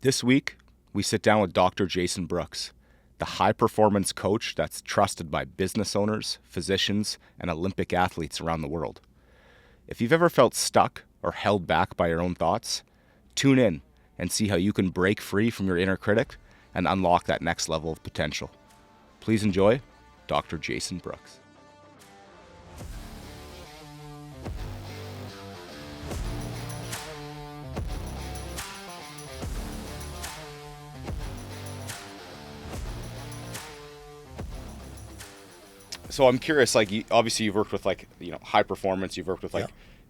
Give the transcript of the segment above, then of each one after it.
This week, we sit down with Dr. Jason Brooks, the high-performance coach that's trusted by business owners, physicians, and Olympic athletes around the world. If you've ever felt stuck or held back by your own thoughts, tune in and see how you can break free from your inner critic and unlock that next level of potential. Please enjoy Dr. Jason Brooks. So I'm curious, obviously you've worked with high performance, you've worked with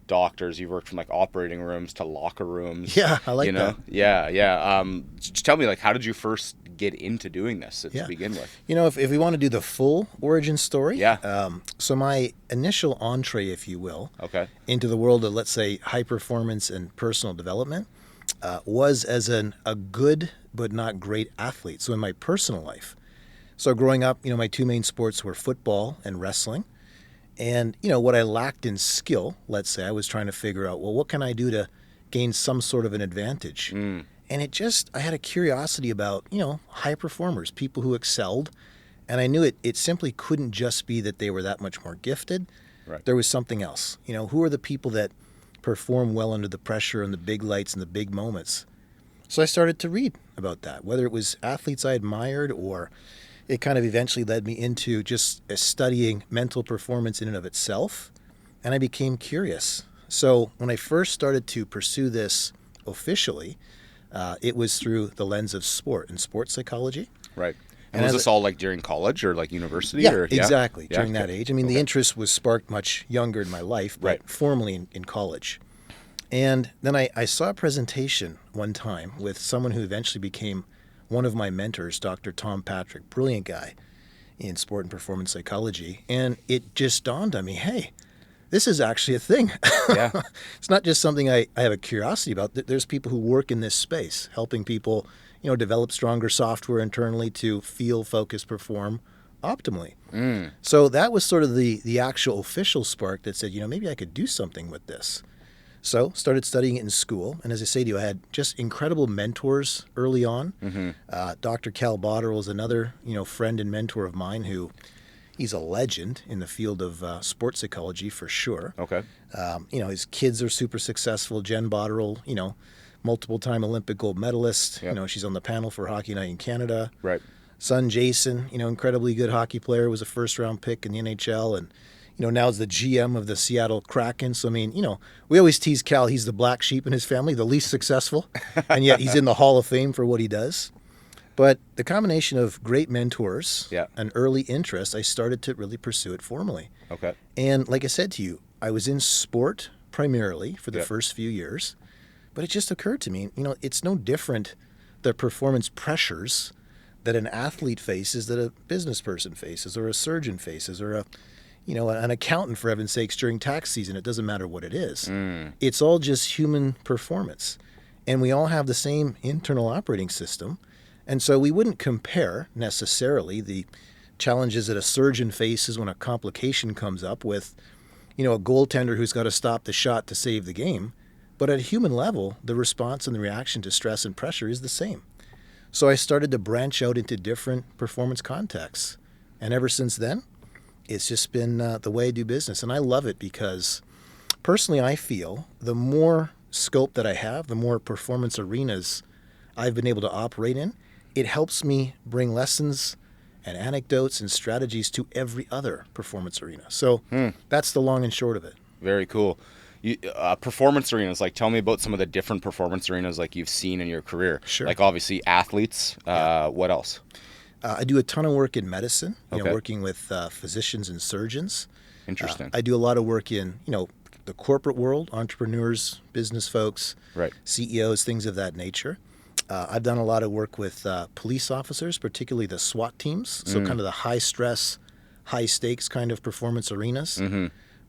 doctors, you've worked from operating rooms to locker rooms. Yeah, I like that. Yeah. Just tell me, how did you first get into doing this to begin with? If we want to do the full origin story, Yeah. So my initial entree, if you will, Okay. into the world of, let's say, high performance and personal development was as a good but not great athlete. So in my personal life. So growing up, my two main sports were football and wrestling. And, what I lacked in skill, let's say, I was trying to figure out, well, what can I do to gain some sort of an advantage? And I had a curiosity about, high performers, people who excelled. And I knew it simply couldn't just be that they were that much more gifted. Right. There was something else. Who are the people that perform well under the pressure and the big lights and the big moments? So I started to read about that, whether it was athletes I admired or it kind of eventually led me into just studying mental performance in and of itself, and I became curious. So when I first started to pursue this officially, it was through the lens of sport and sports psychology. Right. And was this all during college or university? Yeah, or, exactly, Yeah? during that age. I mean, the interest was sparked much younger in my life, but Right. formally in college. And then I saw a presentation one time with someone who eventually became one of my mentors, Dr. Tom Patrick, brilliant guy in sport and performance psychology. And it just dawned on me, hey, this is actually a thing. Yeah. It's not just something I have a curiosity about. There's people who work in this space, helping people, develop stronger software internally to feel, focus, perform optimally. So that was sort of the actual official spark that said, maybe I could do something with this. So started studying it in school. And as I say to you, I had just incredible mentors early on. Dr. Cal Botterill was another, friend and mentor of mine who he's a legend in the field of sports psychology for sure. Okay. His kids are super successful. Jen Botterill, multiple-time Olympic gold medalist. Yep. She's on the panel for Hockey Night in Canada. Right. Son Jason, incredibly good hockey player, was a first-round pick in the NHL and now is the GM of the Seattle Kraken. So, we always tease Cal, he's the black sheep in his family, the least successful, and yet he's in the Hall of Fame for what he does. But the combination of great mentors and early interest, I started to really pursue it formally. Okay. And like I said to you, I was in sport primarily for the first few years, but it just occurred to me, it's no different the performance pressures that an athlete faces that a business person faces or a surgeon faces or an accountant, for heaven's sakes, during tax season. It doesn't matter what it is. It's all just human performance. And we all have the same internal operating system. And so we wouldn't compare necessarily the challenges that a surgeon faces when a complication comes up with, a goaltender who's got to stop the shot to save the game. But at a human level, the response and the reaction to stress and pressure is the same. So I started to branch out into different performance contexts. And ever since then, it's just been the way I do business. And I love it because personally I feel the more scope that I have, the more performance arenas I've been able to operate in, it helps me bring lessons and anecdotes and strategies to every other performance arena. So that's the long and short of it. Very cool. Performance arenas, tell me about some of the different performance arenas you've seen in your career. Sure. Obviously athletes. What else? I do a ton of work in medicine, Okay. Working with physicians and surgeons. Interesting. I do a lot of work in, the corporate world, entrepreneurs, business folks, Right. CEOs, things of that nature. I've done a lot of work with police officers, particularly the SWAT teams, so kind of the high-stress, high-stakes kind of performance arenas.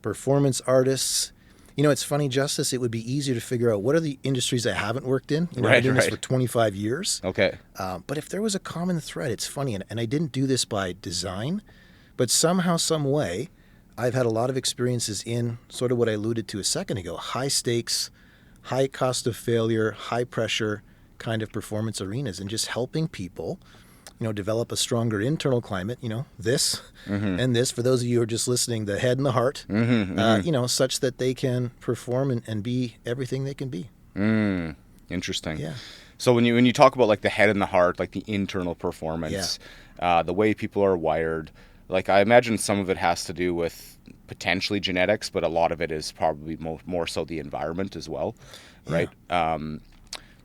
Performance artists. It's funny, Justice, it would be easier to figure out what are the industries I haven't worked in. I've been doing this for 25 years. Okay. But if there was a common thread, it's funny, and I didn't do this by design, but somehow, some way, I've had a lot of experiences in sort of what I alluded to a second ago, high stakes, high cost of failure, high pressure kind of performance arenas and just helping people, develop a stronger internal climate, this and this, for those of you who are just listening, the head and the heart, such that they can perform and be everything they can be. Interesting. Yeah. So when you talk about like the head and the heart, like the internal performance, the way people are wired, like I imagine some of it has to do with potentially genetics, but a lot of it is probably more so the environment as well, right?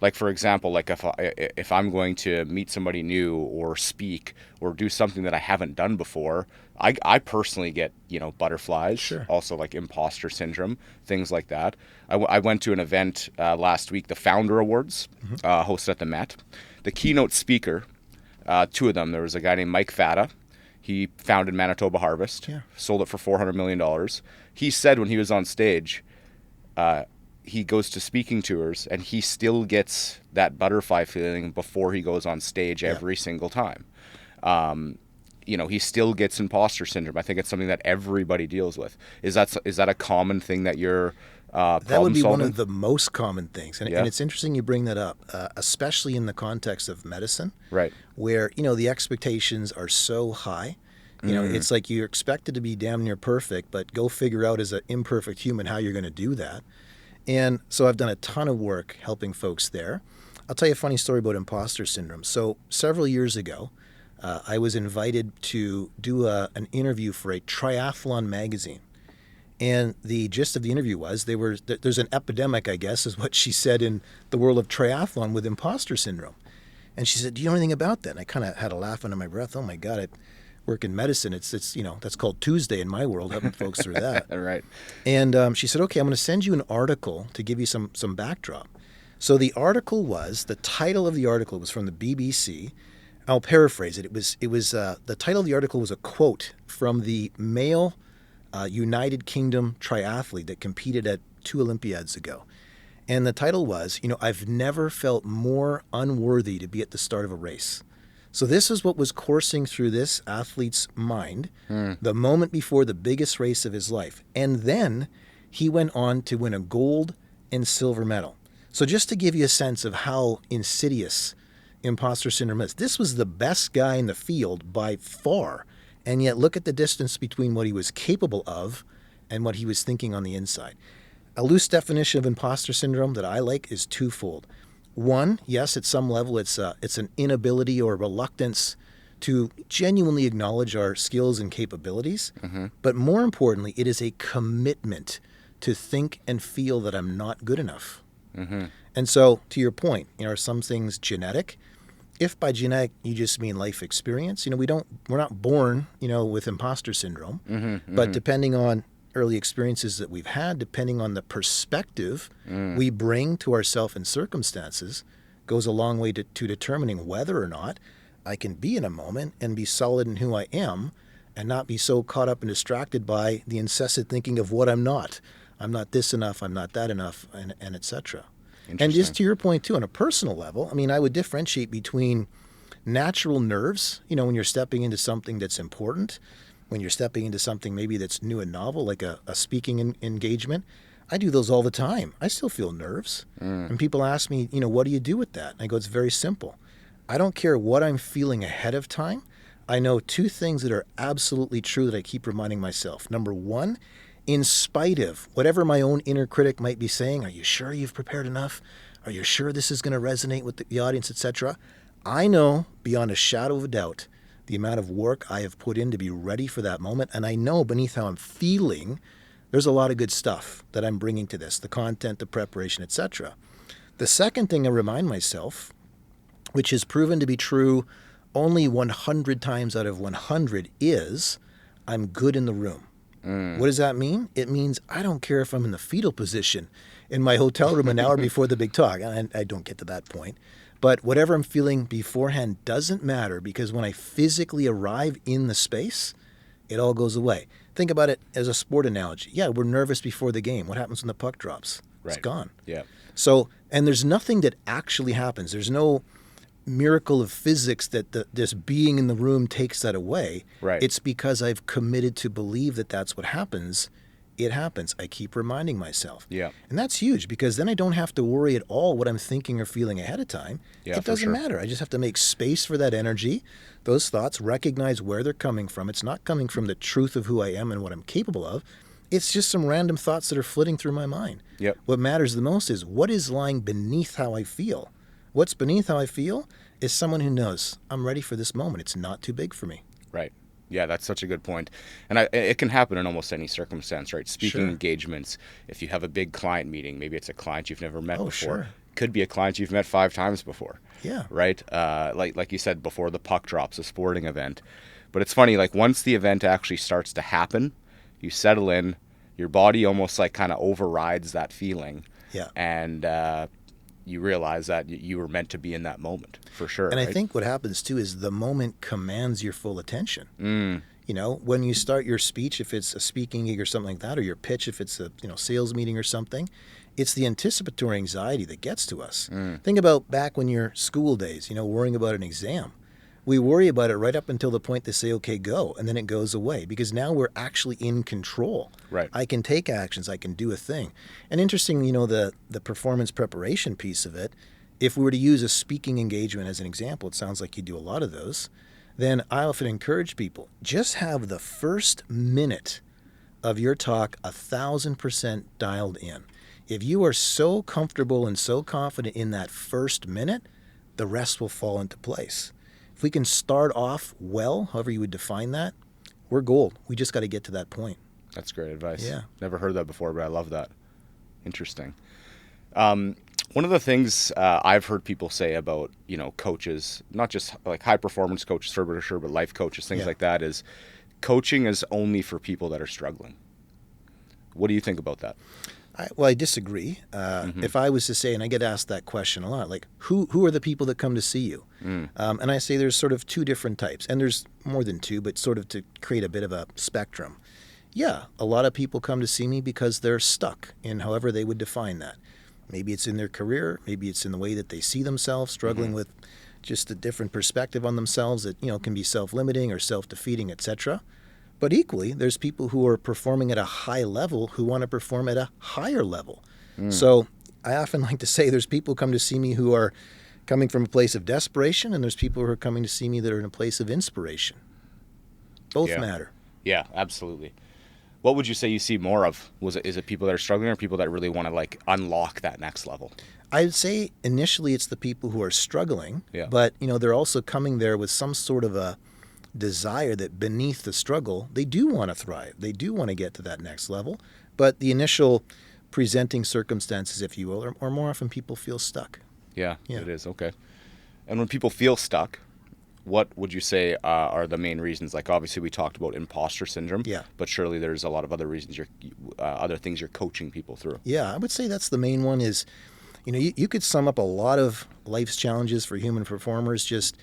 Like for example, like if I'm going to meet somebody new or speak or do something that I haven't done before, I personally get butterflies. Sure. Also like imposter syndrome, things like that. I went to an event last week, the Founder Awards, hosted at the Met. The keynote speaker, two of them. There was a guy named Mike Fata. He founded Manitoba Harvest, sold it for $400 million. He said when he was on stage, he goes to speaking tours and he still gets that butterfly feeling before he goes on stage every single time. He still gets imposter syndrome. I think it's something that everybody deals with. Is that a common thing that you're that would be solving? one of the most common things. And it's interesting you bring that up, especially in the context of medicine, right? Where, the expectations are so high. It's like you're expected to be damn near perfect, but go figure out as an imperfect human how you're going to do that. And so I've done a ton of work helping folks there. I'll tell you a funny story about imposter syndrome. So several years ago, I was invited to do an interview for a triathlon magazine. And the gist of the interview was there's an epidemic, I guess, is what she said, in the world of triathlon with imposter syndrome. And she said, do you know anything about that? And I kind of had a laugh under my breath. Oh my God, I work in medicine. It's that's called Tuesday in my world, helping folks through that. Right. And she said, okay, I'm going to send you an article to give you some backdrop. So the title of the article was from the BBC. I'll paraphrase it. It was the title of the article was a quote from the male United Kingdom triathlete that competed at 2 Olympiads ago. And the title was, I've never felt more unworthy to be at the start of a race. So this is what was coursing through this athlete's mind the moment before the biggest race of his life. And then he went on to win a gold and silver medal. So just to give you a sense of how insidious imposter syndrome is, this was the best guy in the field by far. And yet look at the distance between what he was capable of and what he was thinking on the inside. A loose definition of imposter syndrome that I like is twofold. One, yes, at some level, it's an inability or reluctance to genuinely acknowledge our skills and capabilities. But more importantly, it is a commitment to think and feel that I'm not good enough. And so, to your point, are some things genetic? If by genetic you just mean life experience, we're not born, with imposter syndrome. But depending on early experiences that we've had, depending on the perspective we bring to ourselves and circumstances, goes a long way to determining whether or not I can be in a moment and be solid in who I am and not be so caught up and distracted by the incessant thinking of what I'm not. I'm not this enough, I'm not that enough, and et cetera. And just to your point, too, on a personal level, I would differentiate between natural nerves, when you're stepping into something that's important, when you're stepping into something maybe that's new and novel, like a speaking engagement. I do those all the time. I still feel nerves. And people ask me, what do you do with that? And I go, it's very simple. I don't care what I'm feeling ahead of time. I know two things that are absolutely true that I keep reminding myself. Number one, in spite of whatever my own inner critic might be saying, are you sure you've prepared enough? Are you sure this is going to resonate with the audience, etc.? I know beyond a shadow of a doubt the amount of work I have put in to be ready for that moment. And I know beneath how I'm feeling, there's a lot of good stuff that I'm bringing to this, the content, the preparation, etc. The second thing I remind myself, which has proven to be true only 100 times out of 100, is I'm good in the room. What does that mean? It means I don't care if I'm in the fetal position in my hotel room an hour before the big talk. And I don't get to that point. But whatever I'm feeling beforehand doesn't matter, because when I physically arrive in the space, it all goes away. Think about it as a sport analogy. Yeah, we're nervous before the game. What happens when the puck drops? It's gone. Yeah. So, and there's nothing that actually happens. There's no miracle of physics that this being in the room takes that away. Right. It's because I've committed to believe that that's what happens it happens. I keep reminding myself. Yeah. And that's huge because then I don't have to worry at all what I'm thinking or feeling ahead of time. Yeah, it for doesn't sure. matter. I just have to make space for that energy, those thoughts, recognize where they're coming from. It's not coming from the truth of who I am and what I'm capable of. It's just some random thoughts that are flitting through my mind. Yep. What matters the most is what is lying beneath how I feel. What's beneath how I feel is someone who knows I'm ready for this moment. It's not too big for me. Right. Yeah, that's such a good point. And it can happen in almost any circumstance, right? Speaking Sure. engagements, if you have a big client meeting, maybe it's a client you've never met before. Sure. Could be a client you've met 5 times before. Yeah. Right? Like you said before, the puck drops, a sporting event. But it's funny, like once the event actually starts to happen, you settle in, your body almost like kind of overrides that feeling. Yeah. And you realize that you were meant to be in that moment, for sure. And right? I think what happens too is the moment commands your full attention. Mm. You know, when you start your speech, if it's a speaking gig or something like that, or your pitch, if it's a sales meeting or something, it's the anticipatory anxiety that gets to us. Think about back when your school days, worrying about an exam. We worry about it right up until the point they say, okay, go, and then it goes away because now we're actually in control. Right. I can take actions. I can do a thing. And interesting, the performance preparation piece of it, if we were to use a speaking engagement as an example, it sounds like you do a lot of those, then I often encourage people, just have the first minute of your talk 1,000% dialed in. If you are so comfortable and so confident in that first minute, the rest will fall into place. If we can start off well, however you would define that, we're gold. We just got to get to that point. That's great advice. Yeah. Never heard that before, but I love that. Interesting. One of the things I've heard people say about, coaches, not just like high performance coaches for sure, but life coaches, things like that, is coaching is only for people that are struggling. What do you think about that? I disagree. If I was to say, and I get asked that question a lot, like who are the people that come to see you? And I say there's sort of 2 different types, and there's more than 2, but sort of to create a bit of a spectrum. Yeah, a lot of people come to see me because they're stuck in however they would define that. Maybe it's in their career, maybe it's in the way that they see themselves, struggling with just a different perspective on themselves that, can be self-limiting or self-defeating, etc. But equally, there's people who are performing at a high level who want to perform at a higher level. So I often like to say there's people who come to see me who are coming from a place of desperation, and there's people who are coming to see me that are in a place of inspiration. Both matter. Yeah, absolutely. What would you say you see more of? Is it people that are struggling or people that really want to like unlock that next level? I'd say initially it's the people who are struggling, Yeah. but they're also coming there with some sort of a desire that beneath the struggle, they do want to thrive. They do want to get to that next level. But the initial presenting circumstances, if you will, are more often people feel stuck. Yeah, it is. Okay. And when people feel stuck, what would you say are the main reasons? Like obviously we talked about imposter syndrome, but surely there's a lot of other reasons other things you're coaching people through. Yeah, I would say that's the main one is, you could sum up a lot of life's challenges for human performers just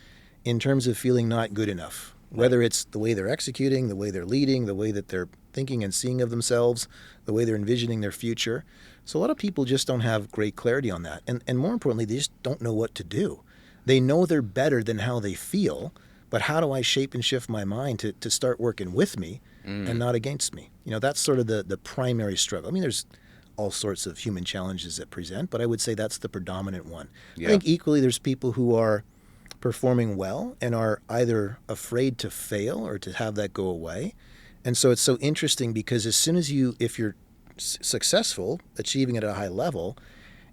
in terms of feeling not good enough. Whether it's the way they're executing, the way they're leading, the way that they're thinking and seeing of themselves, the way they're envisioning their future. So a lot of people just don't have great clarity on that. And more importantly, they just don't know what to do. They know they're better than how they feel, but how do I shape and shift my mind to start working with me and not against me? That's sort of the primary struggle. I mean, there's all sorts of human challenges that present, but I would say that's the predominant one. Yeah. I think equally there's people who are performing well and are either afraid to fail or to have that go away. And so it's so interesting because as soon as if you're successful, achieving at a high level,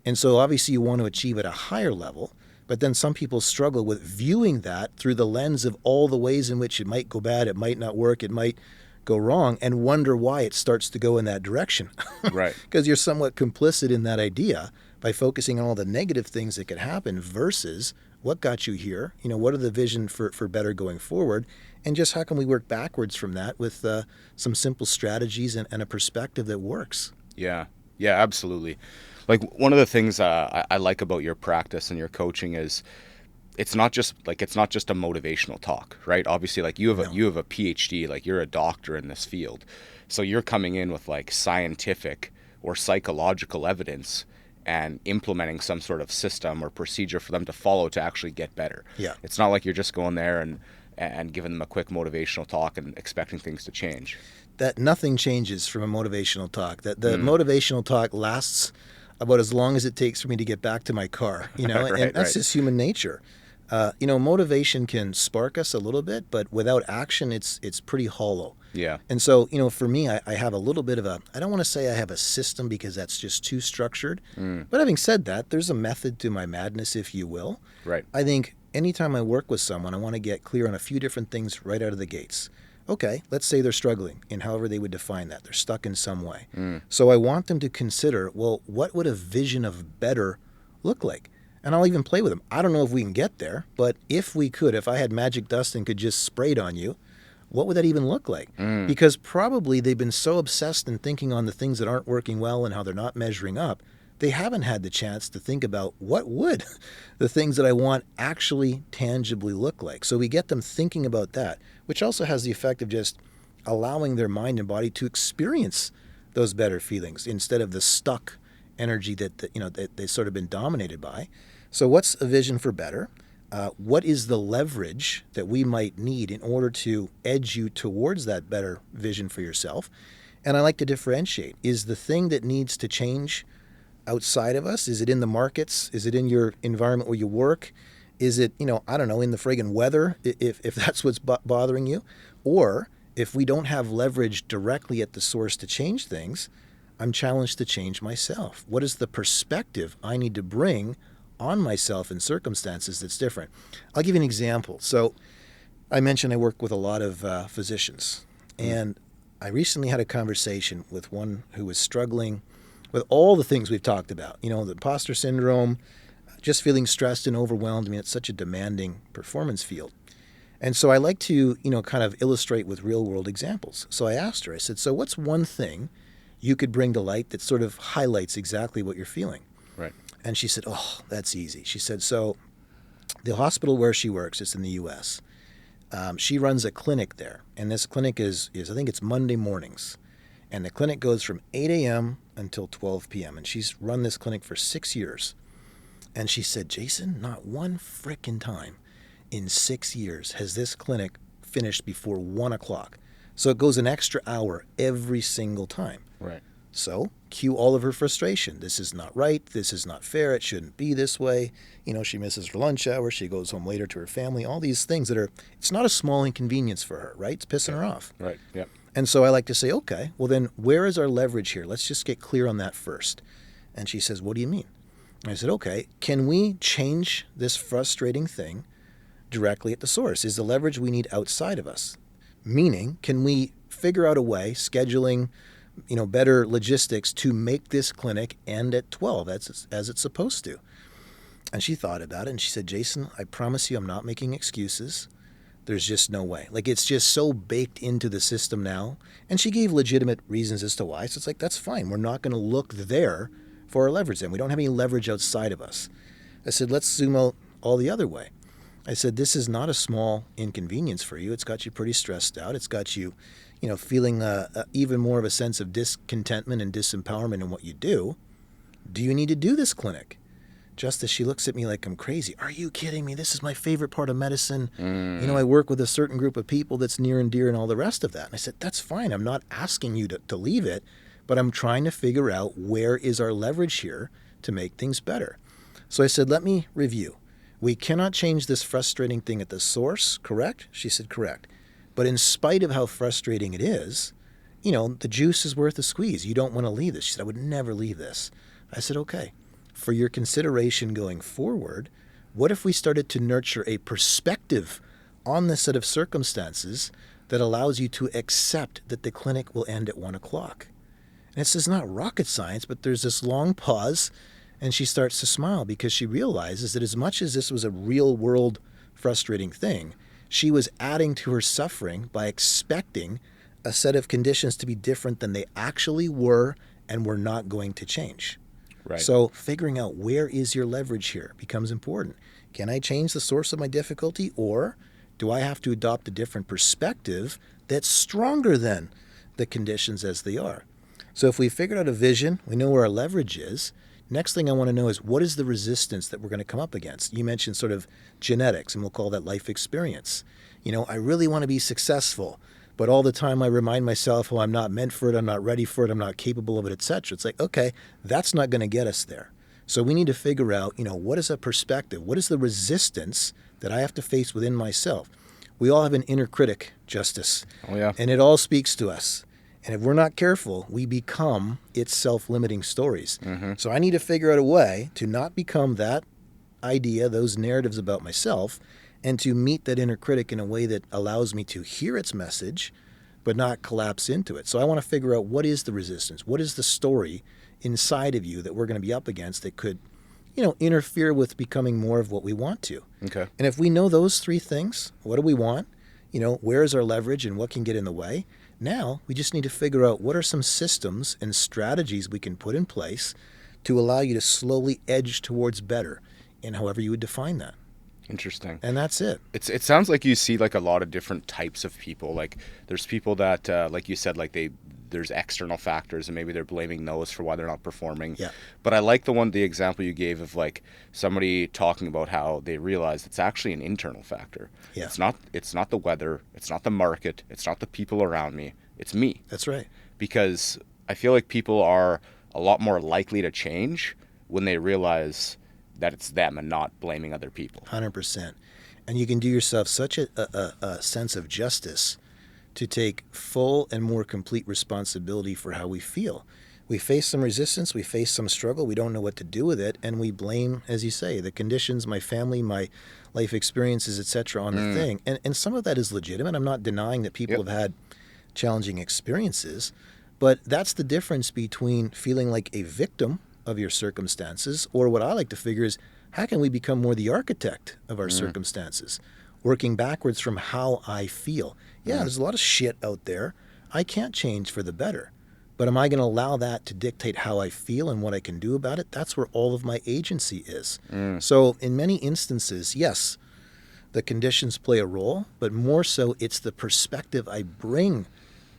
and so obviously you want to achieve at a higher level, but then some people struggle with viewing that through the lens of all the ways in which it might go bad, it might not work, it might go wrong, and wonder why it starts to go in that direction. Right. Because you're somewhat complicit in that idea by focusing on all the negative things that could happen versus what got you here, what are the vision for better going forward, and just how can we work backwards from that with some simple strategies and a perspective that works. Yeah, absolutely. Like one of the things I like about your practice and your coaching is it's not just a motivational talk, right? Obviously, like you have a PhD, like you're a doctor in this field, so you're coming in with like scientific or psychological evidence and implementing some sort of system or procedure for them to follow to actually get better. Yeah. It's not like you're just going there and giving them a quick motivational talk and expecting things to change. that nothing changes from a motivational talk. That the motivational talk lasts about as long as it takes for me to get back to my car, and that's just human nature. Motivation can spark us a little bit, but without action, it's pretty hollow. Yeah. And so, for me, I have a little bit of I don't want to say I have a system because that's just too structured. But having said that, there's a method to my madness, if you will. Right. I think anytime I work with someone, I want to get clear on a few different things right out of the gates. Okay, let's say they're struggling in however they would define that. They're stuck in some way. So I want them to consider, well, what would a vision of better look like? And I'll even play with them. I don't know if we can get there, but if we could, if I had magic dust and could just spray it on you, what would that even look like? Because probably they've been so obsessed in thinking on the things that aren't working well and how they're not measuring up, they haven't had the chance to think about what would the things that I want actually tangibly look like. So we get them thinking about that, which also has the effect of just allowing their mind and body to experience those better feelings instead of the stuck energy that they've sort of been dominated by. So what's a vision for better? What is the leverage that we might need in order to edge you towards that better vision for yourself? And I like to differentiate. Is the thing that needs to change outside of us? Is it in the markets? Is it in your environment where you work? Is it, in the friggin' weather, if that's what's bothering you? Or if we don't have leverage directly at the source to change things, I'm challenged to change myself. What is the perspective I need to bring on myself in circumstances that's different? I'll give you an example. So I mentioned I work with a lot of physicians, and I recently had a conversation with one who was struggling with all the things we've talked about, the imposter syndrome, just feeling stressed and overwhelmed. It's such a demanding performance field. And so I like to, kind of illustrate with real world examples. So I asked her, I said, so what's one thing you could bring to light that sort of highlights exactly what you're feeling? Right. And she said, oh, that's easy. She said, so the hospital where she works, it's in the U.S., she runs a clinic there. And this clinic is I think it's Monday mornings. And the clinic goes from 8 a.m. until 12 p.m. And she's run this clinic for 6 years. And she said, Jason, not one frickin' time in 6 years has this clinic finished before 1 o'clock. So it goes an extra hour every single time. Right. So cue all of her frustration. This is not right. This is not fair. It shouldn't be this way. She misses her lunch hour. She goes home later to her family. All these things it's not a small inconvenience for her, right? It's pissing her off. Right. Yep. And so I like to say, okay, well then where is our leverage here? Let's just get clear on that first. And she says, what do you mean? And I said, okay, can we change this frustrating thing directly at the source? Is the leverage we need outside of us? Meaning, can we figure out a way, scheduling, better logistics to make this clinic end at 12 as it's supposed to? And she thought about it and she said, Jason, I promise you I'm not making excuses. There's just no way. It's just so baked into the system now. And she gave legitimate reasons as to why. So it's that's fine. We're not going to look there for our leverage then. We don't have any leverage outside of us. I said, let's zoom out all the other way. I said, this is not a small inconvenience for you. It's got you pretty stressed out. It's got you, feeling even more of a sense of discontentment and disempowerment in what you do. Do you need to do this clinic? Just as she looks at me like I'm crazy. Are you kidding me? This is my favorite part of medicine. I work with a certain group of people that's near and dear and all the rest of that. And I said, that's fine. I'm not asking you to leave it, but I'm trying to figure out where is our leverage here to make things better. So I said, let me review. We cannot change this frustrating thing at the source, correct? She said, correct. But in spite of how frustrating it is, the juice is worth a squeeze. You don't want to leave this. She said, I would never leave this. I said, okay. For your consideration going forward, what if we started to nurture a perspective on this set of circumstances that allows you to accept that the clinic will end at 1 o'clock? And this is not rocket science, but there's this long pause, and she starts to smile because she realizes that as much as this was a real-world frustrating thing, she was adding to her suffering by expecting a set of conditions to be different than they actually were and were not going to change. Right. So figuring out where is your leverage here becomes important. Can I change the source of my difficulty, or do I have to adopt a different perspective that's stronger than the conditions as they are? So if we figured out a vision, we know where our leverage is. Next thing I want to know is what is the resistance that we're going to come up against? You mentioned sort of genetics, and we'll call that life experience. I really want to be successful, But all the time I remind myself, oh, I'm not meant for it, I'm not ready for it, I'm not capable of it, etc. It's like, okay, that's not going to get us there. So we need to figure out, what is a perspective? What is the resistance that I have to face within myself? We all have an inner critic, Justice. Oh, yeah. And it all speaks to us. And if we're not careful, we become its self-limiting stories. So I need to figure out a way to not become that idea, those narratives about myself, and to meet that inner critic in a way that allows me to hear its message, but not collapse into it. So I want to figure out, what is the resistance? What is the story inside of you that we're going to be up against that could, interfere with becoming more of what we want to? Okay. And if we know those three things, what do we want? Where is our leverage and what can get in the way? Now we just need to figure out what are some systems and strategies we can put in place to allow you to slowly edge towards better, in however you would define that. Interesting. And that's it. It sounds like you see like a lot of different types of people. Like there's people that, like you said, like there's external factors and maybe they're blaming those for why they're not performing. Yeah. But I like the example you gave of like somebody talking about how they realize it's actually an internal factor. Yeah. It's not the weather. It's not the market. It's not the people around me. It's me. That's right. Because I feel like people are a lot more likely to change when they realize that it's them and not blaming other people. 100%. And you can do yourself such a sense of justice to take full and more complete responsibility for how we feel. We face some resistance, we face some struggle, we don't know what to do with it, and we blame, as you say, the conditions, my family, my life experiences, etc. on the thing. And some of that is legitimate. I'm not denying that people have had challenging experiences, but that's the difference between feeling like a victim of your circumstances, or what I like to figure is, how can we become more the architect of our circumstances, working backwards from how I feel. There's a lot of shit out there. I can't change for the better, but am I going to allow that to dictate how I feel and what I can do about it? That's where all of my agency is. So in many instances, yes, the conditions play a role, but more so it's the perspective I bring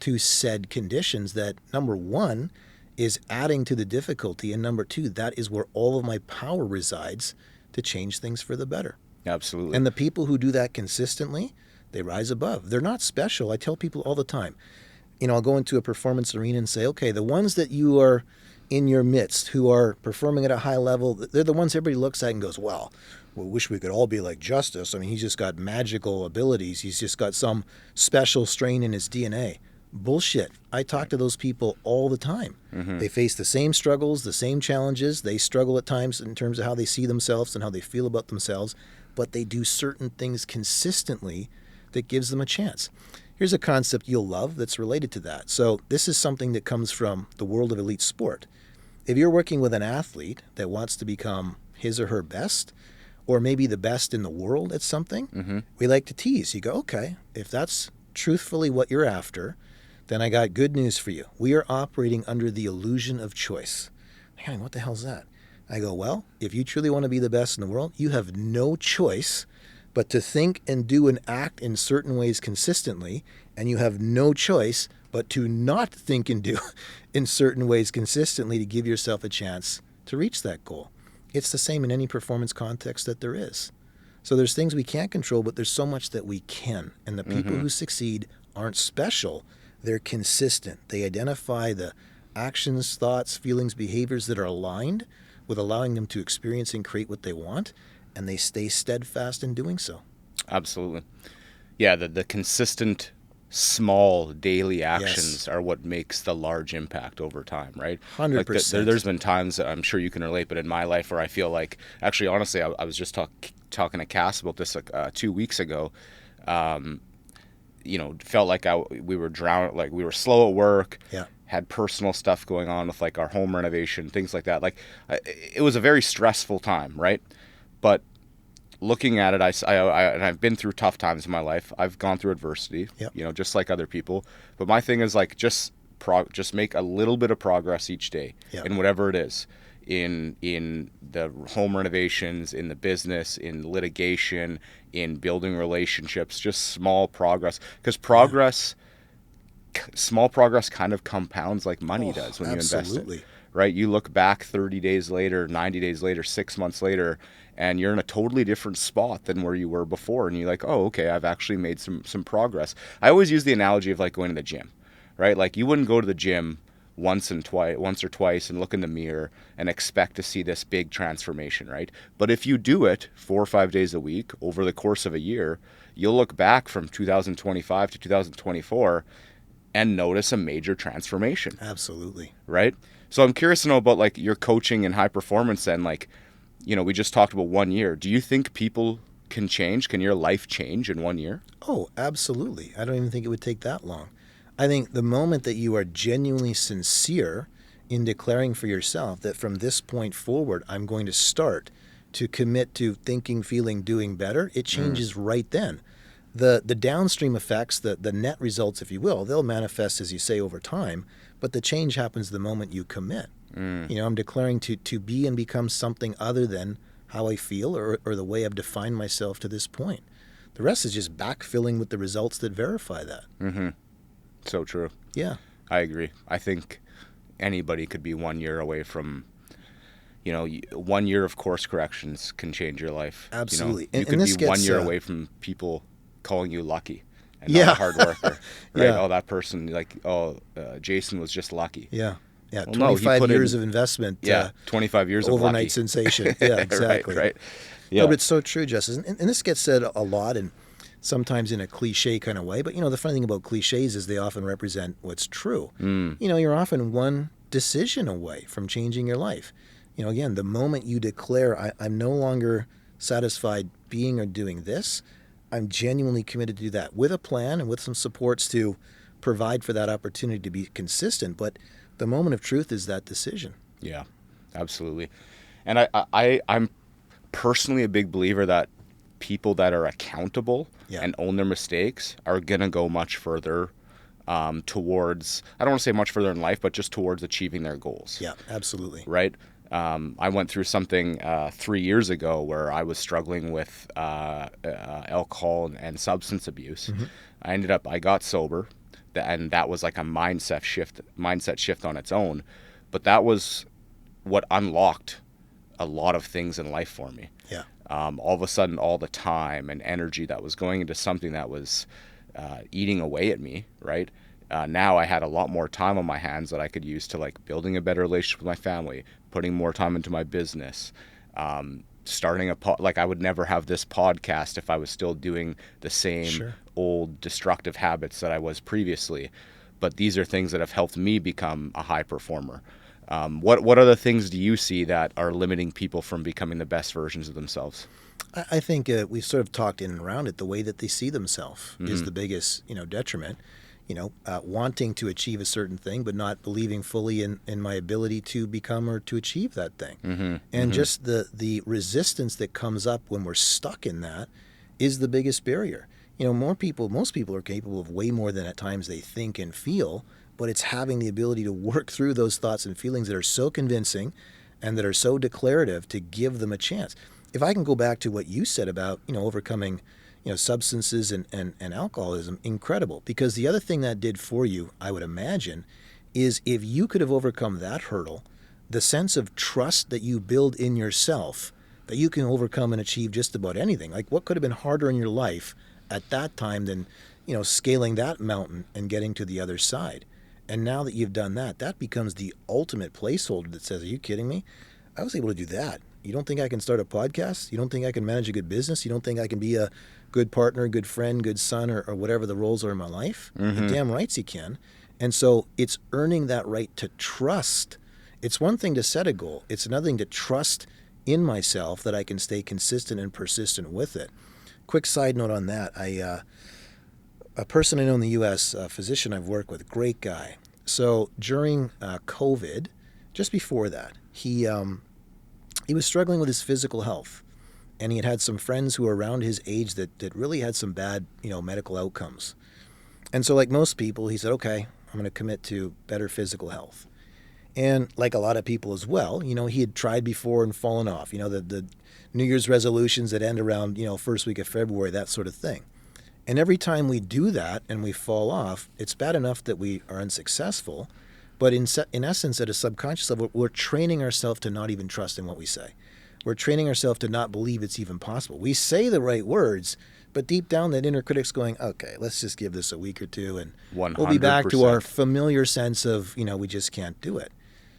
to said conditions that, number one, is adding to the difficulty, and number two, that is where all of my power resides to change things for the better. Absolutely. And the people who do that consistently, they rise above. They're not special. I tell people all the time, I'll go into a performance arena and say, okay, the ones that you are in your midst who are performing at a high level, they're the ones everybody looks at and goes, well, we wish we could all be like Justice. I mean, he's just got magical abilities. He's just got some special strain in his DNA. Bullshit. I talk to those people all the time. They face the same struggles, the same challenges. They struggle at times in terms of how they see themselves and how they feel about themselves, but they do certain things consistently that gives them a chance. Here's a concept you'll love that's related to that. So this is something that comes from the world of elite sport. If you're working with an athlete that wants to become his or her best, or maybe the best in the world at something, we like to tease. You go, okay, if that's truthfully what you're after, then I got good news for you. We are operating under the illusion of choice. Hang on, what the hell's that? I go, well, if you truly want to be the best in the world, you have no choice but to think and do and act in certain ways consistently, and you have no choice but to not think and do in certain ways consistently to give yourself a chance to reach that goal. It's the same in any performance context that there is. So there's things we can't control, but there's so much that we can. And the people who succeed aren't special. They're consistent. They identify the actions, thoughts, feelings, behaviors that are aligned with allowing them to experience and create what they want, and they stay steadfast in doing so. Absolutely. Yeah, the consistent small daily actions are what makes the large impact over time, right? 100%. There's been times, I'm sure you can relate, but in my life where I feel like, actually, honestly, I was just talking to Cass about this 2 weeks ago. Felt like we were drowning, like we were slow at work. Yeah. Had personal stuff going on with like our home renovation, things like that. Like it was a very stressful time, right? But looking at it, and I've been through tough times in my life. I've gone through adversity, just like other people. But my thing is like just make a little bit of progress each day in whatever it is. In the home renovations, in the business, in litigation, in building relationships, just small progress. Because small progress kind of compounds like money does when you invest it. right? You look back 30 days later, 90 days later, 6 months later, and you're in a totally different spot than where you were before. And you're like, oh, okay, I've actually made some progress. I always use the analogy of like going to the gym, right? Like you wouldn't go to the gym once or twice and look in the mirror and expect to see this big transformation, right? But if you do it 4 or 5 days a week over the course of a year, you'll look back from 2025 to 2024 and notice a major transformation. Absolutely. Right? So I'm curious to know about like your coaching and high performance and like, you know, we just talked about 1 year. Do you think people can change? Can your life change in 1 year? Oh, absolutely. I don't even think it would take that long. I think the moment that you are genuinely sincere in declaring for yourself that from this point forward, I'm going to start to commit to thinking, feeling, doing better, it changes right then. The downstream effects, the net results, if you will, they'll manifest, as you say, over time, but the change happens the moment you commit. You know, I'm declaring to be and become something other than how I feel or the way I've defined myself to this point. The rest is just backfilling with the results that verify that. Mm-hmm. So true. Yeah. I agree. I think anybody could be 1 year away from, you know, 1 year of course corrections can change your life. Absolutely. You know, you could this be 1 year gets, away from people calling you lucky and not a hard worker. Right? Yeah. Oh, that person, like, Jason was just lucky. Yeah. Yeah. Well, 25 years of investment. 25 years of overnight lucky. sensation. Yeah, exactly. Right. Yeah. No, but it's so true, Justice. And this gets said a lot and sometimes in a cliche kind of way. But, you know, the funny thing about cliches is they often represent what's true. You know, you're often one decision away from changing your life. You know, again, the moment you declare, I'm no longer satisfied being or doing this, I'm genuinely committed to do that with a plan and with some supports to provide for that opportunity to be consistent. But the moment of truth is that decision. Yeah, absolutely. And I'm personally a big believer that people that are accountable and own their mistakes are going to go much further towards, I don't want to say much further in life, but just towards achieving their goals. Yeah, absolutely. Right? I went through something 3 years ago where I was struggling with alcohol and substance abuse. I got sober, and that was like a mindset shift on its own. But that was what unlocked a lot of things in life for me. Yeah. All of a sudden, all the time and energy that was going into something that was eating away at me, right? Now I had a lot more time on my hands that I could use to like building a better relationship with my family, putting more time into my business, starting like I would never have this podcast if I was still doing the same old destructive habits that I was previously. But these are things that have helped me become a high performer. What other things do you see that are limiting people from becoming the best versions of themselves? I think we've sort of talked in and around it. The way that they see themselves is the biggest, detriment. Wanting to achieve a certain thing, but not believing fully in my ability to become or to achieve that thing. And just the resistance that comes up when we're stuck in that is the biggest barrier. Most people are capable of way more than at times they think and feel, but it's having the ability to work through those thoughts and feelings that are so convincing and that are so declarative to give them a chance. If I can go back to what you said about, overcoming substances and alcoholism, incredible. Because the other thing that did for you, I would imagine, is if you could have overcome that hurdle, the sense of trust that you build in yourself, that you can overcome and achieve just about anything. Like what could have been harder in your life at that time than, scaling that mountain and getting to the other side. And now that you've done that, that becomes the ultimate placeholder that says, are you kidding me? I was able to do that. You don't think I can start a podcast? You don't think I can manage a good business? You don't think I can be a good partner, good friend, good son, or whatever the roles are in my life? You're damn rights you can. And so it's earning that right to trust. It's one thing to set a goal. It's another thing to trust in myself that I can stay consistent and persistent with it. Quick side note on that. A person I know in the U.S., a physician I've worked with, great guy. So during COVID, just before that, he was struggling with his physical health, and he had some friends who were around his age that really had some bad, medical outcomes. And so like most people, he said, okay, I'm going to commit to better physical health. And like a lot of people as well, he had tried before and fallen off, the New Year's resolutions that end around, first week of February, that sort of thing. And every time we do that and we fall off, it's bad enough that we are unsuccessful, But in essence, at a subconscious level, we're training ourselves to not even trust in what we say. We're training ourselves to not believe it's even possible. We say the right words, but deep down that inner critic's going, okay, let's just give this a week or two and 100%. we'll be back to our familiar sense of, we just can't do it.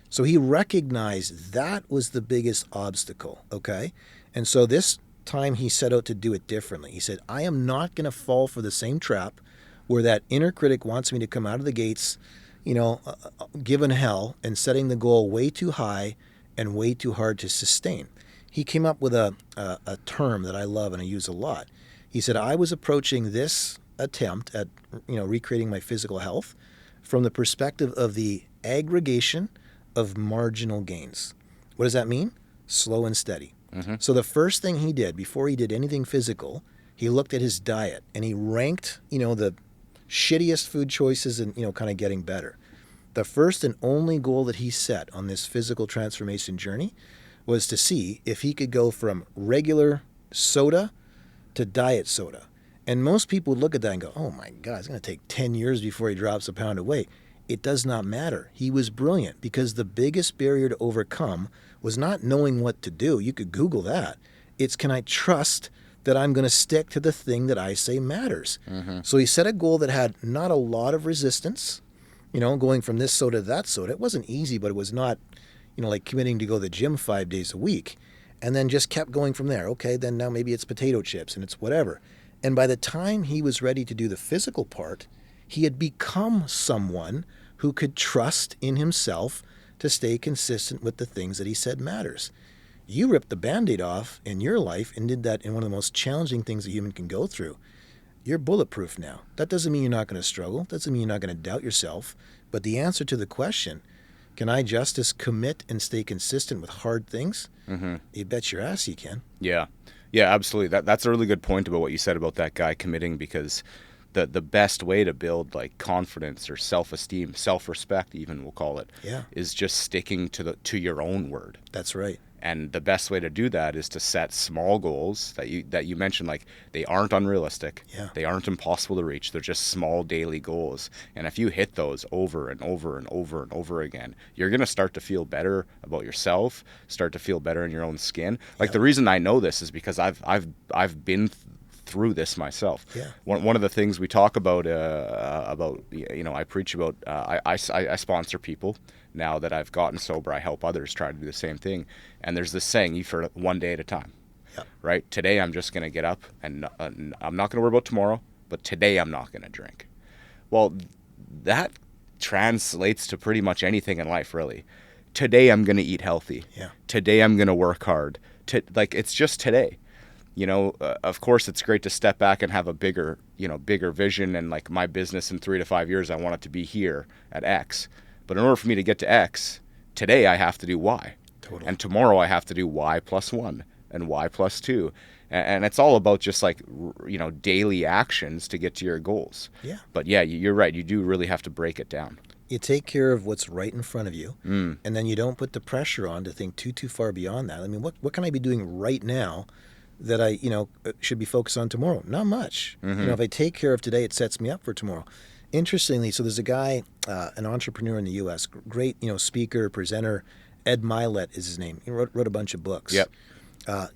So he recognized that was the biggest obstacle, okay? And so this time he set out to do it differently. He said, I am not going to fall for the same trap where that inner critic wants me to come out of the gates, given hell and setting the goal way too high and way too hard to sustain. He came up with a term that I love and I use a lot. He said, I was approaching this attempt at, recreating my physical health from the perspective of the aggregation of marginal gains. What does that mean? Slow and steady. Mm-hmm. So the first thing he did before he did anything physical, he looked at his diet and he ranked, the shittiest food choices and, kind of getting better. The first and only goal that he set on this physical transformation journey was to see if he could go from regular soda to diet soda. And most people would look at that and go, oh my God, it's going to take 10 years before he drops a pound of weight. It does not matter. He was brilliant because the biggest barrier to overcome was not knowing what to do. You could Google that. It's, can I trust that I'm going to stick to the thing that I say matters? Mm-hmm. So he set a goal that had not a lot of resistance, going from this soda to that soda. It wasn't easy, but it was not, like committing to go to the gym 5 days a week, and then just kept going from there. Okay, then now maybe it's potato chips and it's whatever. And by the time he was ready to do the physical part, he had become someone who could trust in himself to stay consistent with the things that he said matters. You ripped the Band-Aid off in your life and did that in one of the most challenging things a human can go through. You're bulletproof now. That doesn't mean you're not going to struggle. Doesn't mean you're not going to doubt yourself. But the answer to the question, can I just as commit and stay consistent with hard things? Mm-hmm. You bet your ass you can. Yeah. Yeah, absolutely. That's a really good point about what you said about that guy committing, because the best way to build like confidence or self-esteem, self-respect even we'll call it, is just sticking to your own word. That's right. And the best way to do that is to set small goals that you mentioned. Like, they aren't unrealistic. Yeah. They aren't impossible to reach. They're just small daily goals. And if you hit those over and over and over and over again, you're going to start to feel better about yourself, start to feel better in your own skin. Like, the reason I know this is because I've been through this myself. Yeah. One of the things we talk about I preach about, I sponsor people. Now that I've gotten sober, I help others try to do the same thing. And there's this saying, you've heard it, one day at a time. Yep. Right? Today I'm just going to get up and I'm not going to worry about tomorrow, but today I'm not going to drink. Well, that translates to pretty much anything in life, really. Today I'm going to eat healthy. Yeah. Today I'm going to work hard. It's just today. Of course, it's great to step back and have a bigger vision, and like my business in 3 to 5 years, I want it to be here at X. But in order for me to get to X, today I have to do Y. Totally. And tomorrow I have to do Y plus 1 and Y plus 2. And it's all about just like, daily actions to get to your goals. Yeah. But yeah, you're right. You do really have to break it down. You take care of what's right in front of you, and then you don't put the pressure on to think too far beyond that. I mean, what can I be doing right now that I, should be focused on tomorrow? Not much. Mm-hmm. If I take care of today, it sets me up for tomorrow. Interestingly, so there's a guy, an entrepreneur in the U.S., great, speaker, presenter, Ed Mylett is his name. He wrote a bunch of books. Yep.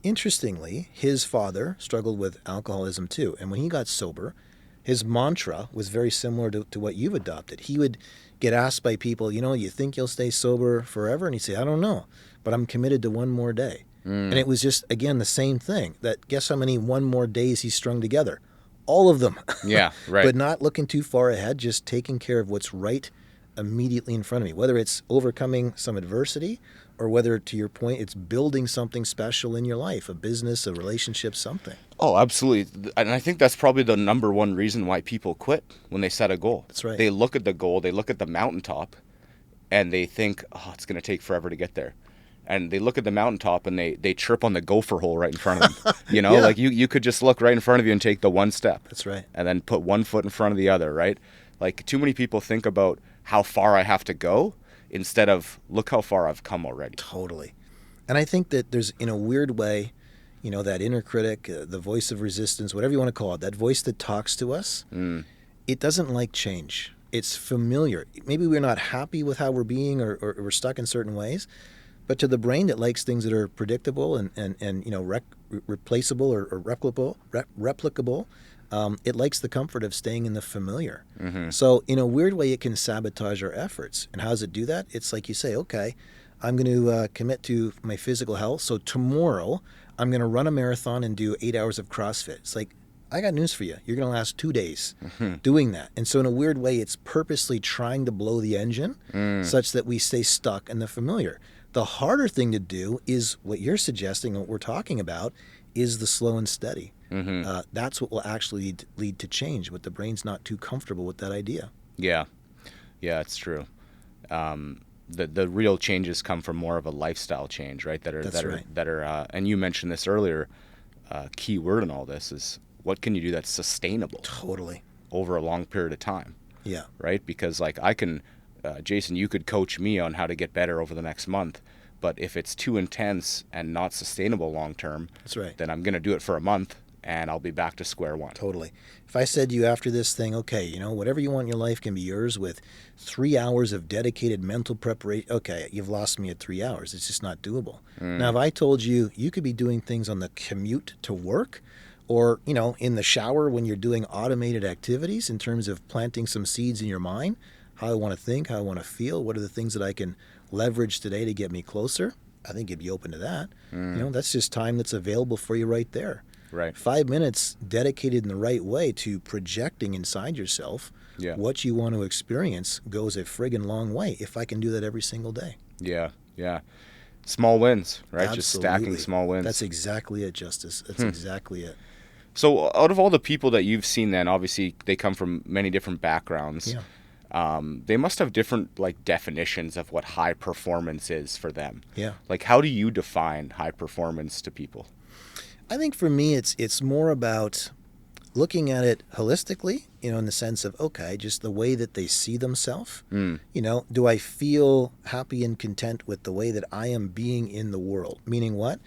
Interestingly, his father struggled with alcoholism too. And when he got sober, his mantra was very similar to what you've adopted. He would get asked by people, you think you'll stay sober forever? And he'd say, I don't know, but I'm committed to one more day. And it was just, again, the same thing. That guess how many one more days he strung together? All of them. Yeah, right. But not looking too far ahead, just taking care of what's right immediately in front of me. Whether it's overcoming some adversity or whether, to your point, it's building something special in your life, a business, a relationship, something. Oh, absolutely. And I think that's probably the number one reason why people quit when they set a goal. That's right. They look at the goal, they look at the mountaintop, and they think, it's going to take forever to get there. And they look at the mountaintop and they trip on the gopher hole right in front of them. Yeah. Like you could just look right in front of you and take the one step. That's right. And then put one foot in front of the other, right? Like, too many people think about how far I have to go instead of look how far I've come already. Totally. And I think that there's, in a weird way, that inner critic, the voice of resistance, whatever you want to call it, that voice that talks to us, it doesn't like change. It's familiar. Maybe we're not happy with how we're being, or we're stuck in certain ways. But to the brain that likes things that are predictable and replaceable or replicable, it likes the comfort of staying in the familiar. Mm-hmm. So in a weird way, it can sabotage our efforts. And how does it do that? It's like you say, okay, I'm going to commit to my physical health. So tomorrow, I'm going to run a marathon and do 8 hours of CrossFit. It's like, I got news for you. You're going to last 2 days doing that. And so in a weird way, it's purposely trying to blow the engine such that we stay stuck in the familiar. The harder thing to do is what you're suggesting, what we're talking about, is the slow and steady. Mm-hmm. That's what will actually lead to change, but the brain's not too comfortable with that idea. Yeah, it's true. The real changes come from more of a lifestyle change, right? And you mentioned this earlier. Key word in all this is, what can you do that's sustainable? Totally. Over a long period of time. Yeah. Right? Because like I can, Jason, you could coach me on how to get better over the next month, but if it's too intense and not sustainable long term, that's right, then I'm going to do it for a month and I'll be back to square one. Totally. If I said to you after this thing, okay, whatever you want in your life can be yours with 3 hours of dedicated mental preparation, okay, you've lost me at 3 hours. It's just not doable. Now, if I told you you could be doing things on the commute to work, or, in the shower when you're doing automated activities in terms of planting some seeds in your mind, how I want to think, how I want to feel, what are the things that I can leverage today to get me closer, I think you'd be open to that. That's just time that's available for you right there. Right. 5 minutes dedicated in the right way to projecting inside yourself what you want to experience goes a friggin' long way if I can do that every single day. Yeah. Small wins, right? Absolutely. Just stacking small wins. That's exactly it, Justice. That's exactly it. So out of all the people that you've seen then, obviously they come from many different backgrounds. Yeah. They must have different definitions of what high performance is for them. Yeah. How do you define high performance to people? I think for me, it's more about looking at it holistically, in the sense of, okay, just the way that they see themselves. Do I feel happy and content with the way that I am being in the world? Meaning what?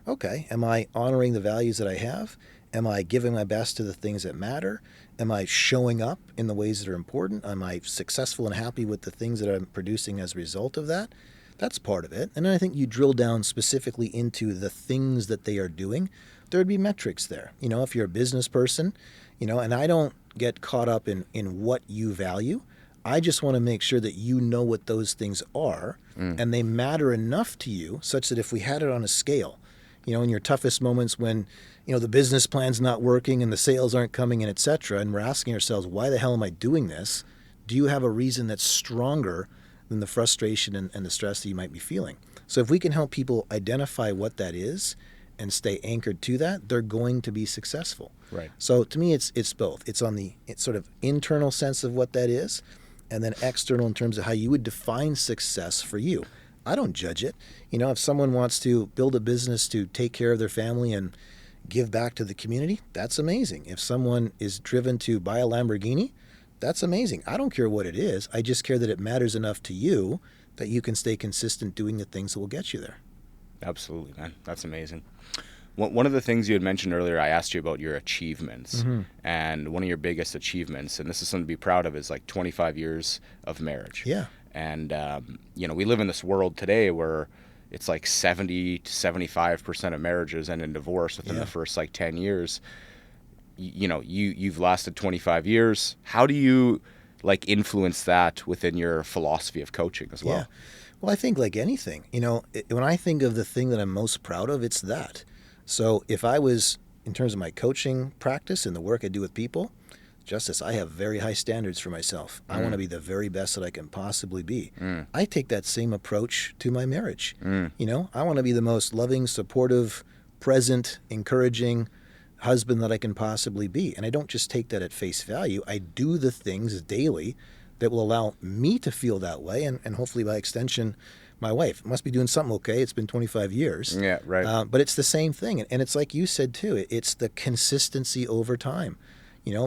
Okay, am I honoring the values that I have? Am I giving my best to the things that matter? Am I showing up in the ways that are important? Am I successful and happy with the things that I'm producing as a result of that? That's part of it. And then I think you drill down specifically into the things that they are doing. There would be metrics there. If you're a business person, and I don't get caught up in what you value. I just want to make sure that you know what those things are and they matter enough to you such that if we had it on a scale, in your toughest moments when, the business plan's not working and the sales aren't coming in, et cetera, and we're asking ourselves, why the hell am I doing this? Do you have a reason that's stronger than the frustration and the stress that you might be feeling? So if we can help people identify what that is and stay anchored to that, they're going to be successful. Right. So to me, it's both. It's on the sort of internal sense of what that is, and then external in terms of how you would define success for you. I don't judge it. If someone wants to build a business to take care of their family and give back to the community, that's amazing. If someone is driven to buy a Lamborghini, that's amazing. I don't care what it is. I just care that it matters enough to you that you can stay consistent doing the things that will get you there. Absolutely, man. That's amazing. One of the things you had mentioned earlier, I asked you about your achievements. And one of your biggest achievements, and this is something to be proud of, is 25 years of marriage. Yeah. And, we live in this world today where it's 70 to 75% of marriages end in divorce within the first 10 years. You've lasted 25 years. How do you influence that within your philosophy of coaching as well? Yeah. Well, I think like anything, when I think of the thing that I'm most proud of, it's that. So if I was, in terms of my coaching practice and the work I do with people, Justice, I have very high standards for myself. I want to be the very best that I can possibly be. I take that same approach to my marriage. I want to be the most loving, supportive, present, encouraging husband that I can possibly be. And I don't just take that at face value. I do the things daily that will allow me to feel that way, and hopefully by extension, my wife must be doing something okay. It's been 25 years. Yeah, right. But it's the same thing. And it's like you said, too. It's the consistency over time.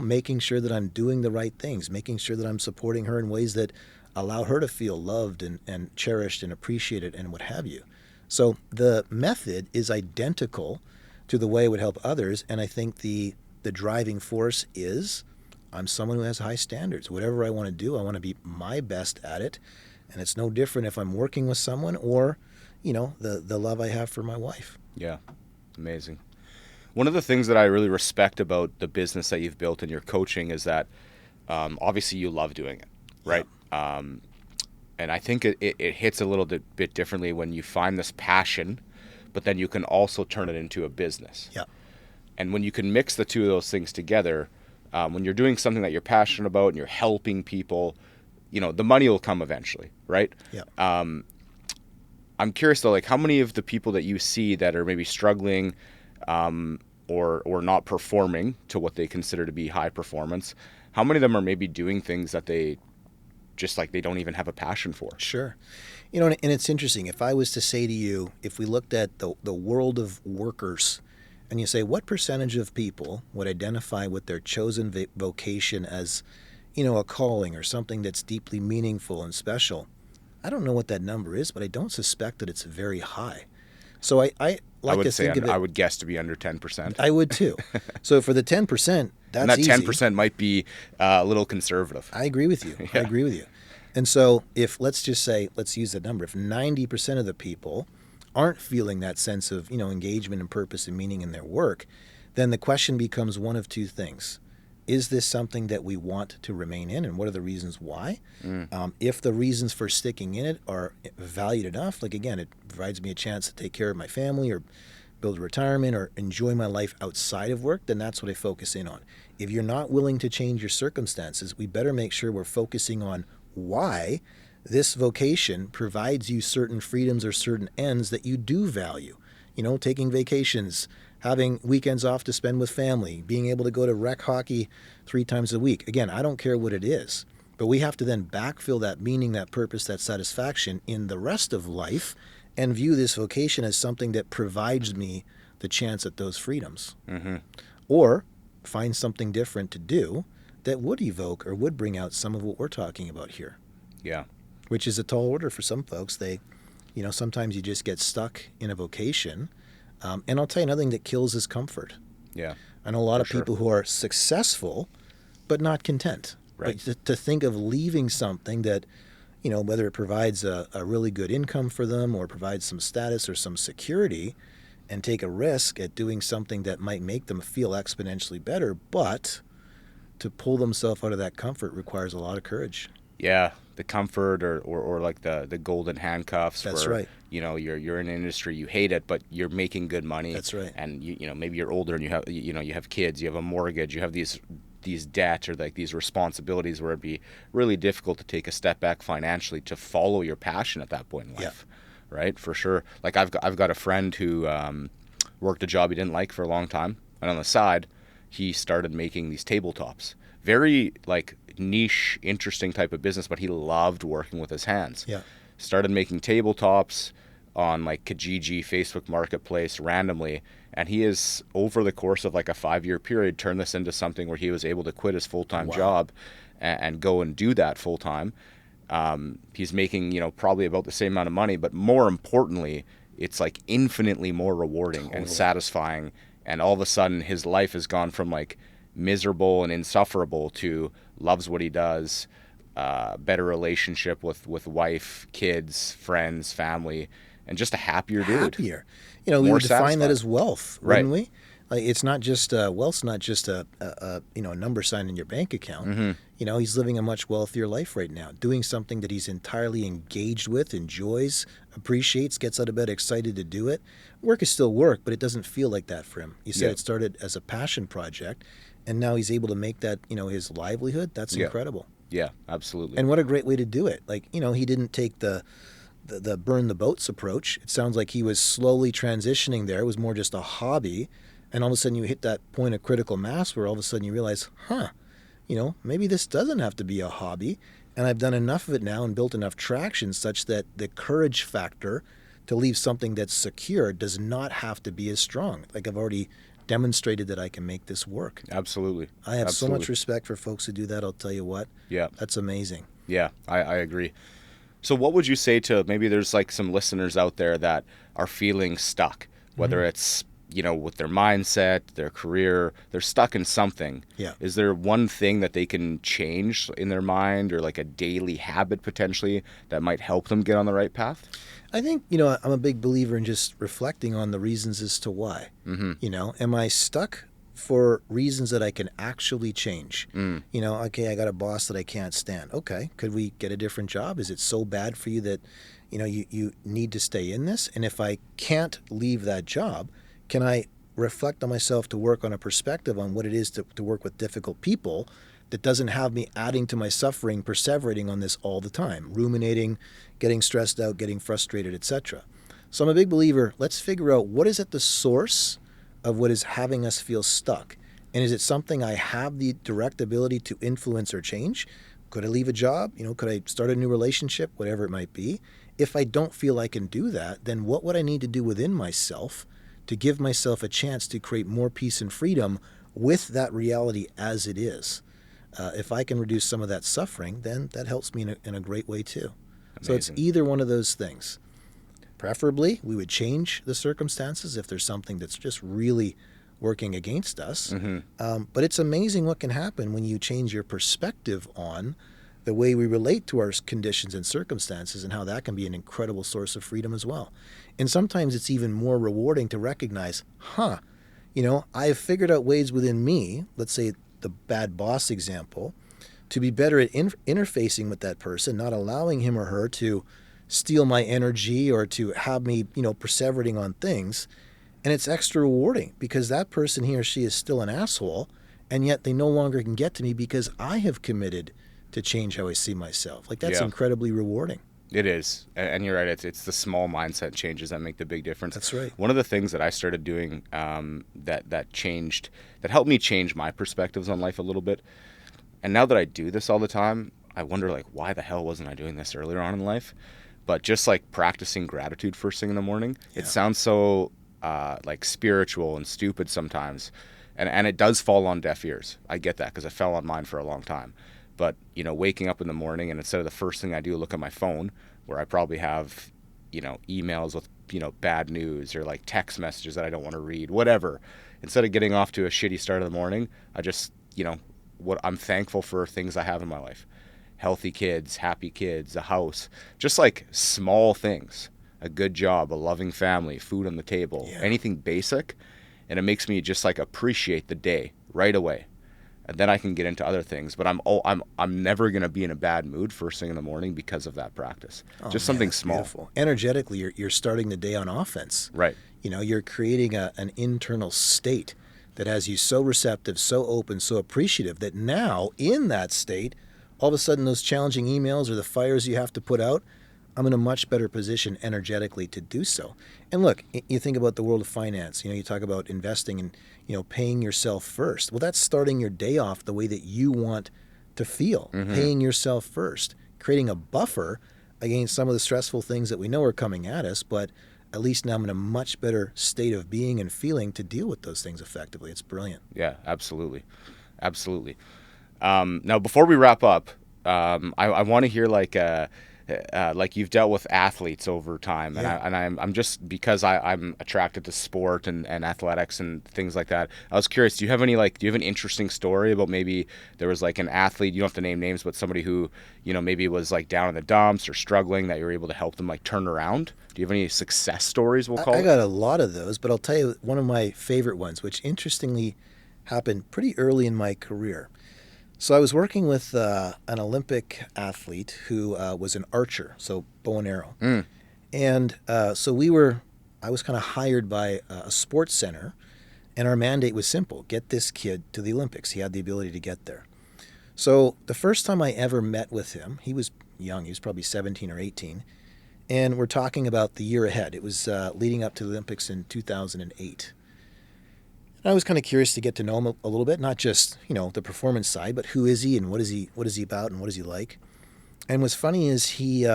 Making sure that I'm doing the right things, making sure that I'm supporting her in ways that allow her to feel loved and cherished and appreciated and what have you. So the method is identical to the way it would help others. And I think the driving force is I'm someone who has high standards. Whatever I want to do, I want to be my best at it. And it's no different if I'm working with someone or, the love I have for my wife. Yeah. Amazing. One of the things that I really respect about the business that you've built and your coaching is that obviously you love doing it, right? Yeah. And I think it hits a little bit differently when you find this passion, but then you can also turn it into a business. Yeah. And when you can mix the two of those things together, when you're doing something that you're passionate about and you're helping people, the money will come eventually, right? Yeah. I'm curious though, like how many of the people that you see that are maybe struggling or not performing to what they consider to be high performance, how many of them are maybe doing things that they just like they don't even have a passion for? Sure. And it's interesting. If I was to say to you, if we looked at the world of workers and you say, what percentage of people would identify with their chosen vocation as, a calling or something that's deeply meaningful and special? I don't know what that number is, but I don't suspect that it's very high. So I like would to say think of it. I would guess to be under 10%. I would too. So for the 10%, that's and that easy. 10% might be a little conservative. I agree with you. Yeah. I agree with you. And so let's use the number. If 90% of the people aren't feeling that sense of, engagement and purpose and meaning in their work, then the question becomes one of two things. Is this something that we want to remain in, and what are the reasons why? If the reasons for sticking in it are valued enough, like again, it provides me a chance to take care of my family or build a retirement or enjoy my life outside of work, then that's what I focus in on. If you're not willing to change your circumstances, we better make sure we're focusing on why this vocation provides you certain freedoms or certain ends that you do value. Taking vacations, having weekends off to spend with family, being able to go to rec hockey 3 times a week. Again, I don't care what it is, but we have to then backfill that meaning, that purpose, that satisfaction in the rest of life and view this vocation as something that provides me the chance at those freedoms. Mm-hmm. Or find something different to do that would evoke or would bring out some of what we're talking about here. Yeah. Which is a tall order for some folks. Sometimes you just get stuck in a vocation. And I'll tell you another thing that kills is comfort. Yeah. I know a lot of people who are successful, but not content. Right. But to think of leaving something that, whether it provides a really good income for them or provides some status or some security, and take a risk at doing something that might make them feel exponentially better, but to pull themselves out of that comfort requires a lot of courage. Yeah, the comfort or like the golden handcuffs. That's where, right. You're in an industry, you hate it, but you're making good money. That's right. And maybe you're older and you have kids, you have a mortgage, you have these debts or like these responsibilities where it'd be really difficult to take a step back financially to follow your passion at that point in life. Yeah. Right? For sure. Like I've got a friend who worked a job he didn't like for a long time, and on the side, he started making these tabletops. Very like niche, interesting type of business, but he loved working with his hands. Yeah. Started making tabletops on like Kijiji, Facebook Marketplace randomly, and he is over the course of like a 5-year period turned this into something where he was able to quit his full-time job and go and do that full-time. He's making, probably about the same amount of money, but more importantly, it's like infinitely more rewarding and satisfying. And all of a sudden his life has gone from like miserable and insufferable to loves what he does, better relationship with wife, kids, friends, family, and just a happier dude. Happier. We would define that as wealth, wouldn't we? Like it's not just wealth's not just a number sign in your bank account. Mm-hmm. He's living a much wealthier life right now, doing something that he's entirely engaged with, enjoys, appreciates, gets out of bed excited to do it. Work is still work, but it doesn't feel like that for him. He said It started as a passion project, and now he's able to make that his livelihood. That's incredible. Yeah, absolutely. And what a great way to do it. Like he didn't take the burn the boats approach. It sounds like he was slowly transitioning there. It was more just a hobby. And all of a sudden you hit that point of critical mass where all of a sudden you realize, maybe this doesn't have to be a hobby. And I've done enough of it now and built enough traction such that the courage factor to leave something that's secure does not have to be as strong. Like I've already demonstrated that I can make this work. Absolutely. I have so much respect for folks who do that. I'll tell you what. Yeah. That's amazing. Yeah, I agree. So what would you say to maybe there's like some listeners out there that are feeling stuck, whether it's with their mindset, their career, they're stuck in something. Yeah. Is there one thing that they can change in their mind, or like a daily habit potentially that might help them get on the right path? I think, I'm a big believer in just reflecting on the reasons as to why. Am I stuck for reasons that I can actually change? Okay, I got a boss that I can't stand. Okay, could we get a different job? Is it so bad for you that, you need to stay in this? And if I can't leave that job, can I reflect on myself to work on a perspective on what it is to work with difficult people that doesn't have me adding to my suffering, perseverating on this all the time, ruminating, getting stressed out, getting frustrated, etc. So I'm a big believer, let's figure out what is at the source of what is having us feel stuck. And is it something I have the direct ability to influence or change? Could I leave a job? Could I start a new relationship? Whatever it might be. If I don't feel I can do that, then what would I need to do within myself to give myself a chance to create more peace and freedom with that reality as it is? If I can reduce some of that suffering, then that helps me in a great way too. Amazing. So it's either one of those things. Preferably, we would change the circumstances if there's something that's just really working against us. But it's amazing what can happen when you change your perspective on the way we relate to our conditions and circumstances, and how that can be an incredible source of freedom as well. And sometimes it's even more rewarding to recognize, I've figured out ways within me, let's say the bad boss example, to be better at interfacing with that person, not allowing him or her to steal my energy or to have me, perseverating on things. And it's extra rewarding because that person, he or she, is still an asshole, and yet they no longer can get to me because I have committed to change how I see myself. Like, that's incredibly rewarding. It is. And you're right. It's the small mindset changes that make the big difference. That's right. One of the things that I started doing that helped me change my perspectives on life a little bit. And now that I do this all the time, I wonder, like, why the hell wasn't I doing this earlier on in life? But just like practicing gratitude first thing in the morning, it sounds so like spiritual and stupid sometimes. And it does fall on deaf ears. I get that because it fell on mine for a long time. But, waking up in the morning and instead of the first thing I do, look at my phone where I probably have, emails with, bad news or like text messages that I don't want to read, whatever. Instead of getting off to a shitty start of the morning, I just, what I'm thankful for things I have in my life. Healthy kids, happy kids, a house, just like small things, a good job, a loving family, food on the table, anything basic. And it makes me just like appreciate the day right away. And then I can get into other things, but I'm never going to be in a bad mood first thing in the morning because of that practice. Just something small. Beautiful. Energetically, you're starting the day on offense. Right. You're creating an internal state that has you so receptive, so open, so appreciative that now in that state, all of a sudden those challenging emails or the fires you have to put out, I'm in a much better position energetically to do so. And look, you think about the world of finance, you talk about investing and, paying yourself first. Well, that's starting your day off the way that you want to feel, paying yourself first, creating a buffer against some of the stressful things that we know are coming at us, but at least now I'm in a much better state of being and feeling to deal with those things effectively. It's brilliant. Yeah, absolutely. Absolutely. Now, before we wrap up, I want to hear like you've dealt with athletes over time, and I'm just because I'm attracted to sport and athletics and things like that. I was curious, do you have an interesting story about maybe there was like an athlete, you don't have to name names, but somebody who, maybe was like down in the dumps or struggling that you were able to help them like turn around? Do you have any success stories, we'll call it? I got a lot of those, but I'll tell you one of my favorite ones, which interestingly happened pretty early in my career. So I was working with an Olympic athlete who was an archer, so bow and arrow. And so I was kind of hired by a sports center, and our mandate was simple: get this kid to the Olympics. He had the ability to get there. So the first time I ever met with him, he was young, he was probably 17 or 18, and we're talking about the year ahead. It was leading up to the Olympics in 2008. I was kind of curious to get to know him a little bit, not just, the performance side, but who is he and what is he about and what is he like? And what's funny is he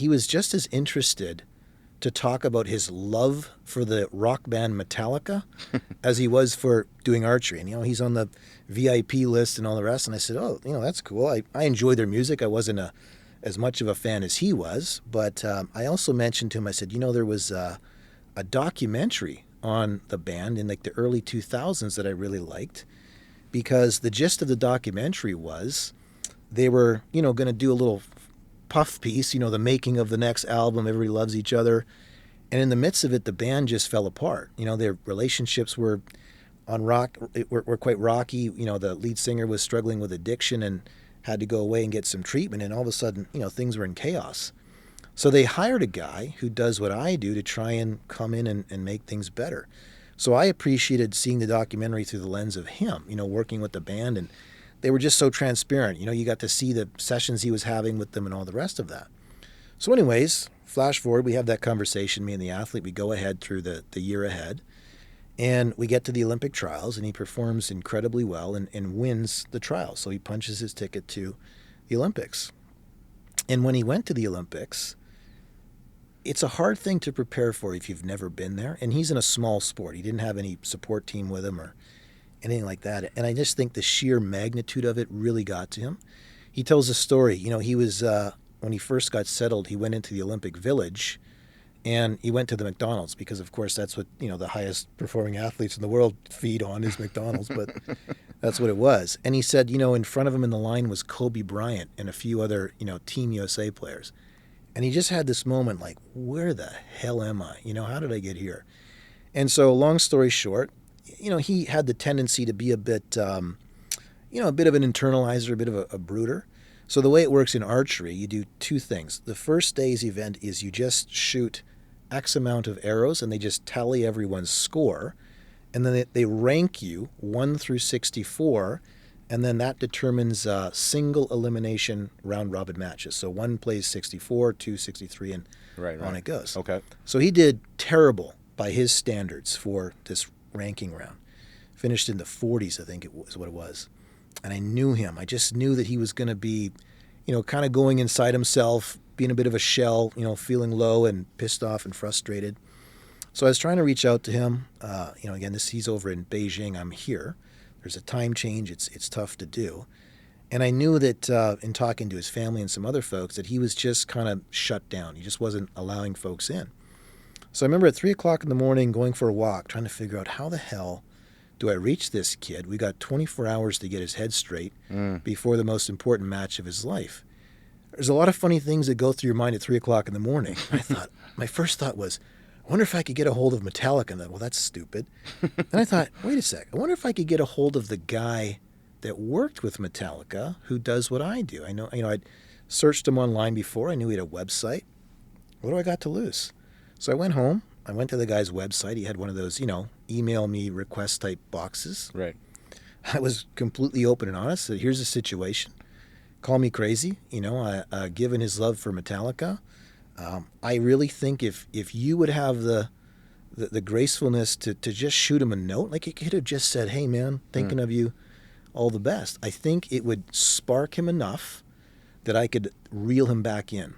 was just as interested to talk about his love for the rock band Metallica as he was for doing archery. And, he's on the VIP list and all the rest. And I said, oh, that's cool. I enjoy their music. I wasn't as much of a fan as he was. But I also mentioned to him, I said, there was a documentary on the band in like the early 2000s that I really liked, because the gist of the documentary was they were, going to do a little puff piece, the making of the next album, Everybody Loves Each Other. And in the midst of it, the band just fell apart. Their relationships were were quite rocky. The lead singer was struggling with addiction and had to go away and get some treatment. And all of a sudden, things were in chaos. So they hired a guy who does what I do to try and come in and make things better. So I appreciated seeing the documentary through the lens of him, working with the band. And they were just so transparent. You got to see the sessions he was having with them and all the rest of that. So anyways, flash forward, we have that conversation, me and the athlete. We go ahead through the year ahead. And we get to the Olympic trials, and he performs incredibly well and wins the trials. So he punches his ticket to the Olympics. And when he went to the Olympics, it's a hard thing to prepare for if you've never been there. And he's in a small sport. He didn't have any support team with him or anything like that. And I just think the sheer magnitude of it really got to him. He tells a story. He was, when he first got settled, he went into the Olympic Village. And he went to the McDonald's because, of course, that's what, the highest performing athletes in the world feed on is McDonald's. But that's what it was. And he said, in front of him in the line was Kobe Bryant and a few other, Team USA players. And he just had this moment like, where the hell am I? How did I get here? And so long story short, he had the tendency to be a bit, a bit of an internalizer, a bit of a brooder. So the way it works in archery, you do two things. The first day's event is you just shoot X amount of arrows, and they just tally everyone's score. And then they rank you 1 through 64, and then that determines single elimination round-robin matches. So 1 plays 64, 2, 63, and on it goes. Okay. So he did terrible by his standards for this ranking round. Finished in the 40s, I think it was what it was. And I knew him. I just knew that he was going to be, kind of going inside himself, being a bit of a shell, feeling low and pissed off and frustrated. So I was trying to reach out to him. Again, he's over in Beijing. I'm here. There's a time change. It's tough to do. And I knew that in talking to his family and some other folks that he was just kind of shut down. He just wasn't allowing folks in. So I remember at 3 o'clock in the morning going for a walk, trying to figure out how the hell do I reach this kid? We got 24 hours to get his head straight before the most important match of his life. There's a lot of funny things that go through your mind at 3 o'clock in the morning. My first thought was, I wonder if I could get a hold of Metallica. And then, well, that's stupid. Then I thought, wait a sec. I wonder if I could get a hold of the guy that worked with Metallica who does what I do. I know, I'd searched him online before. I knew he had a website. What do I got to lose? So I went home. I went to the guy's website. He had one of those, email me request type boxes. Right. I was completely open and honest. Said, here's the situation. Call me crazy. Given his love for Metallica, I really think if you would have the gracefulness to just shoot him a note, like he could have just said, hey, man, thinking of you, all the best. I think it would spark him enough that I could reel him back in.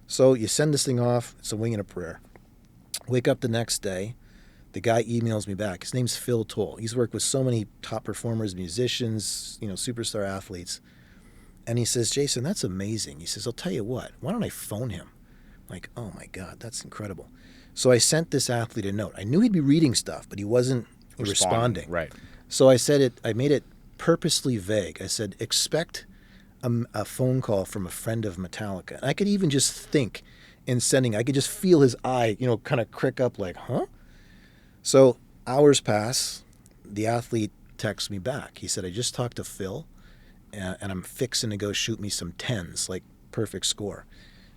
So you send this thing off. It's a wing and a prayer. Wake up the next day. The guy emails me back. His name's Phil Toll. He's worked with so many top performers, musicians, superstar athletes. And he says, Jason, that's amazing. He says, I'll tell you what, why don't I phone him? I'm like, oh my God, that's incredible. So I sent this athlete a note. I knew he'd be reading stuff, but he wasn't responding. Right. So I made it purposely vague. I said, expect a phone call from a friend of Metallica. And I could even just think in sending, I could just feel his eye, kind of crick up like, huh? So hours pass. The athlete texts me back. He said, I just talked to Phil, and I'm fixing to go shoot me some 10s, like perfect score.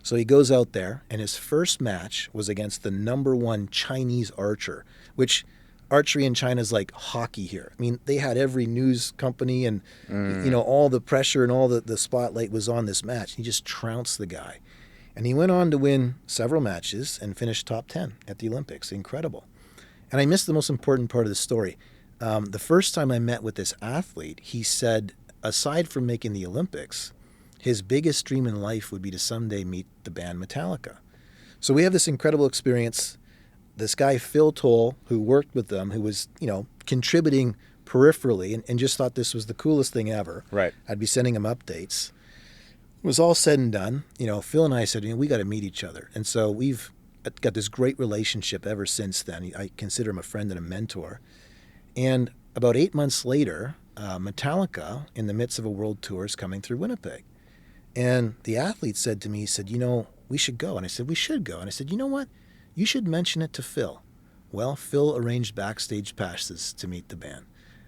So he goes out there, and his first match was against the #1 Chinese archer, which archery in China is like hockey here. I mean, they had every news company and, all the pressure and all the spotlight was on this match. He just trounced the guy. And he went on to win several matches and finish top 10 at the Olympics. Incredible. And I missed the most important part of the story. The first time I met with this athlete, he said, aside from making the Olympics, his biggest dream in life would be to someday meet the band Metallica. So we have this incredible experience. This guy, Phil Toll, who worked with them, who was, contributing peripherally and just thought this was the coolest thing ever. Right. I'd be sending him updates. It was all said and done. Phil and I said, we got to meet each other. And so we've got this great relationship ever since then. I consider him a friend and a mentor. And about 8 months later, Metallica, in the midst of a world tour, is coming through Winnipeg. And the athlete said to me, he said, we should go. And I said, we should go. And I said, you know what? You should mention it to Phil. Well, Phil arranged backstage passes to meet the band.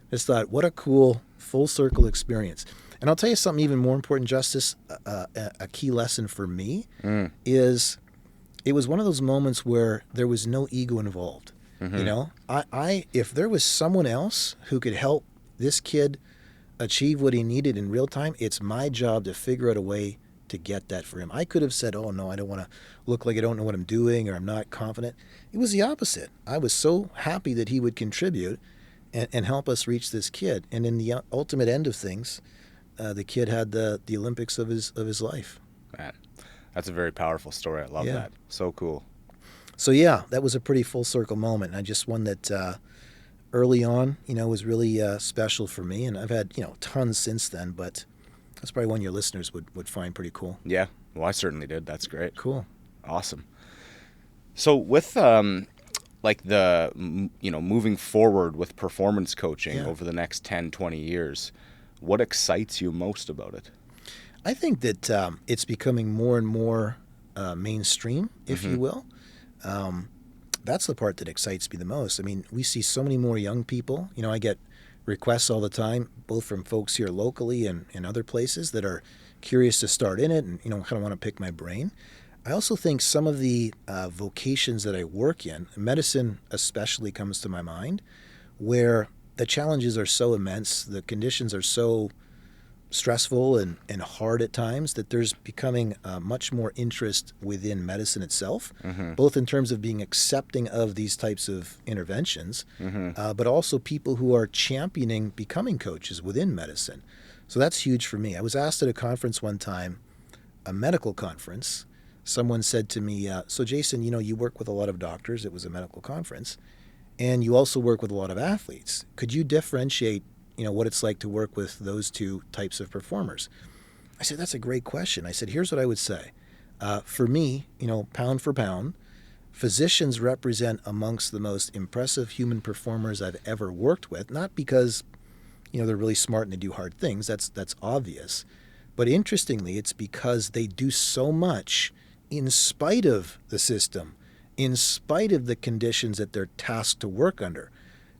I just thought, what a cool full circle experience. And I'll tell you something even more important, Justice. A key lesson for me is it was one of those moments where there was no ego involved. I if there was someone else who could help this kid achieve what he needed in real time, it's my job to figure out a way to get that for him. I could have said, oh no, I don't want to look like I don't know what I'm doing, or I'm not confident. It was the opposite. I was so happy that he would contribute and help us reach this kid. And in the ultimate end of things, the kid had the Olympics of his life. Man, that's a very powerful story. I love that. So cool. So yeah, that was a pretty full circle moment. And I just one that early on, was really special for me. And I've had, tons since then, but that's probably one your listeners would find pretty cool. Yeah. Well, I certainly did. That's great. Cool. Awesome. So with moving forward with performance coaching over the next 10, 20 years, what excites you most about it? I think that it's becoming more and more mainstream, if you will. That's the part that excites me the most. I mean, we see so many more young people. I get requests all the time, both from folks here locally and in other places that are curious to start in it and, kind of want to pick my brain. I also think some of the vocations that I work in, medicine especially comes to my mind, where the challenges are so immense, the conditions are so stressful and hard at times, that there's becoming much more interest within medicine itself, both in terms of being accepting of these types of interventions, but also people who are championing becoming coaches within medicine. So that's huge for me. I was asked at a conference one time, a medical conference. Someone said to me, so Jason, you work with a lot of doctors. It was a medical conference. And you also work with a lot of athletes. Could you differentiate what it's like to work with those two types of performers? I said, that's a great question. I said, here's what I would say. For me, pound for pound, physicians represent amongst the most impressive human performers I've ever worked with, not because, they're really smart and they do hard things. That's obvious. But interestingly, it's because they do so much in spite of the system, in spite of the conditions that they're tasked to work under.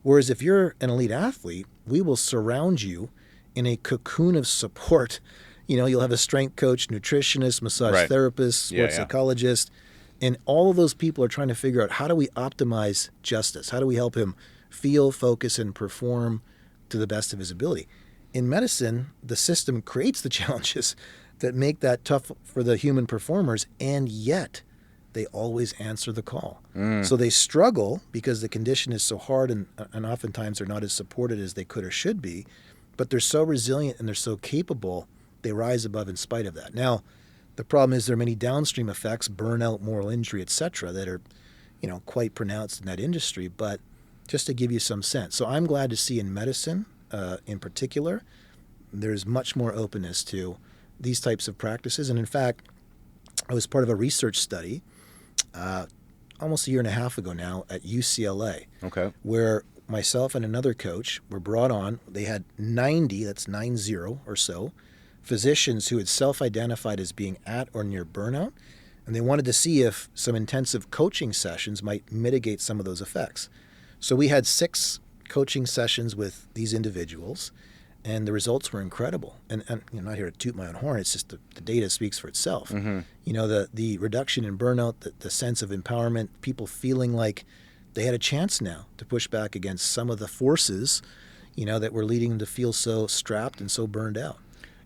Whereas if you're an elite athlete, we will surround you in a cocoon of support. You'll have a strength coach, nutritionist, massage therapist, sports psychologist, and all of those people are trying to figure out, how do we optimize Justice? How do we help him feel, focus, and perform to the best of his ability? In medicine, the system creates the challenges that make that tough for the human performers, and yet they always answer the call. So they struggle because the condition is so hard, and oftentimes they're not as supported as they could or should be, but they're so resilient and they're so capable, they rise above in spite of that. Now, the problem is there are many downstream effects, burnout, moral injury, etc., that are, quite pronounced in that industry, but just to give you some sense. So I'm glad to see in medicine, in particular, there's much more openness to these types of practices. And in fact, I was part of a research study almost a year and a half ago now at UCLA, where myself and another coach were brought on. They had 90, that's 90 or so, physicians who had self-identified as being at or near burnout, and they wanted to see if some intensive coaching sessions might mitigate some of those effects. So we had 6 coaching sessions with these individuals, and the results were incredible. And I'm not here to toot my own horn. It's just the data speaks for itself. The reduction in burnout, the sense of empowerment, people feeling like they had a chance now to push back against some of the forces, that were leading them to feel so strapped and so burned out.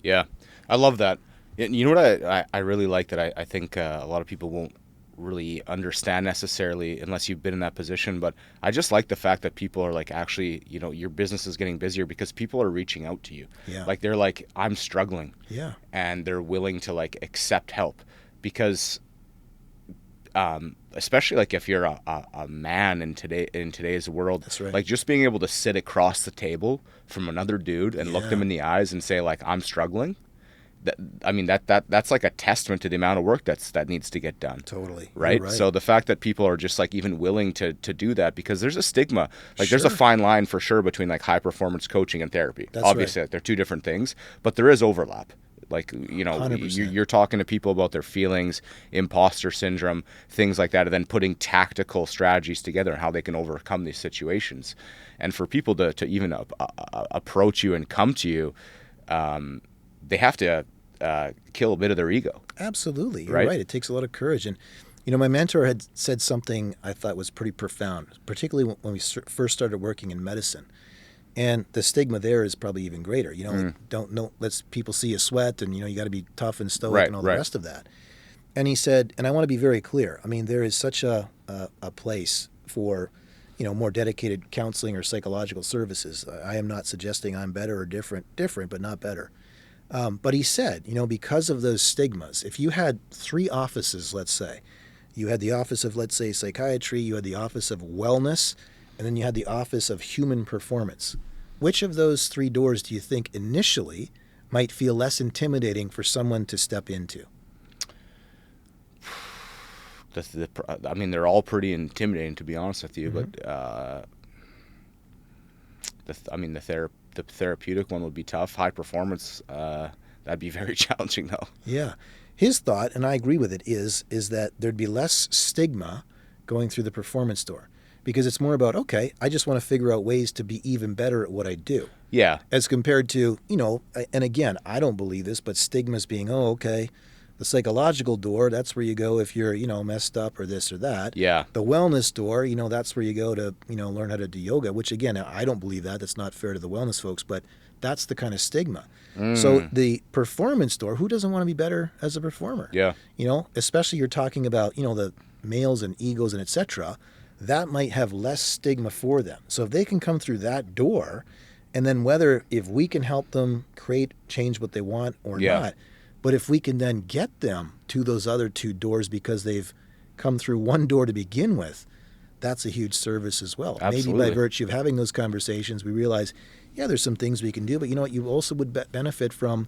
Yeah, I love that. You know what I really like that I think a lot of people won't really understand necessarily unless you've been in that position, but I just like the fact that people are like, actually, your business is getting busier because people are reaching out to you. Like they're like, I'm struggling. And they're willing to like accept help, because especially like if you're a man in today's world, that's right, like just being able to sit across the table from another dude and look them in the eyes and say like, I'm struggling, that's like a testament to the amount of work that needs to get done. Totally. Right? You're right. So the fact that people are just like even willing to do that, because there's a stigma, like there's a Sure. fine line for sure between like high performance coaching and therapy. That's Obviously, right. like, they're two different things, but there is overlap. Like, you know, 100%. you're talking to people about their feelings, imposter syndrome, things like that, and then putting tactical strategies together and how they can overcome these situations. And for people to even approach you and come to you, they have to kill a bit of their ego. Absolutely. You're Right? right. It takes a lot of courage. And, you know, my mentor had said something I thought was pretty profound, particularly when we first started working in medicine. And the stigma there is probably even greater. You know, don't know, let's people see you sweat and, you know, you got to be tough and stoic Right, and all right. the rest of that. And he said, and I want to be very clear, I mean, there is such a place for, you know, more dedicated counseling or psychological services. I am not suggesting I'm better or different, but not better. But he said, you know, because of those stigmas, if you had 3 offices, let's say, you had the office of, let's say, psychiatry, you had the office of wellness, and then you had the office of human performance. Which of those 3 doors do you think initially might feel less intimidating for someone to step into? I mean, they're all pretty intimidating, to be honest with you. Mm-hmm. But the therapeutic one would be tough. High performance, that'd be very challenging, though. Yeah. His thought, and I agree with it, is that there'd be less stigma going through the performance door, because it's more about, okay, I just want to figure out ways to be even better at what I do. Yeah. As compared to, you know, and again, I don't believe this, but stigmas being, oh, okay, the psychological door, that's where you go if you're, you know, messed up or this or that. Yeah. The wellness door, you know, that's where you go to, you know, learn how to do yoga, which again, I don't believe that. That's not fair to the wellness folks, but that's the kind of stigma. So the performance door, who doesn't want to be better as a performer? Yeah. You know, especially you're talking about, you know, the males and egos and et cetera, that might have less stigma for them. So if they can come through that door, and then if we can help them change what they want or not, but if we can then get them to those other 2 doors because they've come through one door to begin with, that's a huge service as well. Absolutely. Maybe by virtue of having those conversations, we realize, yeah, there's some things we can do, but you know what? You also would benefit from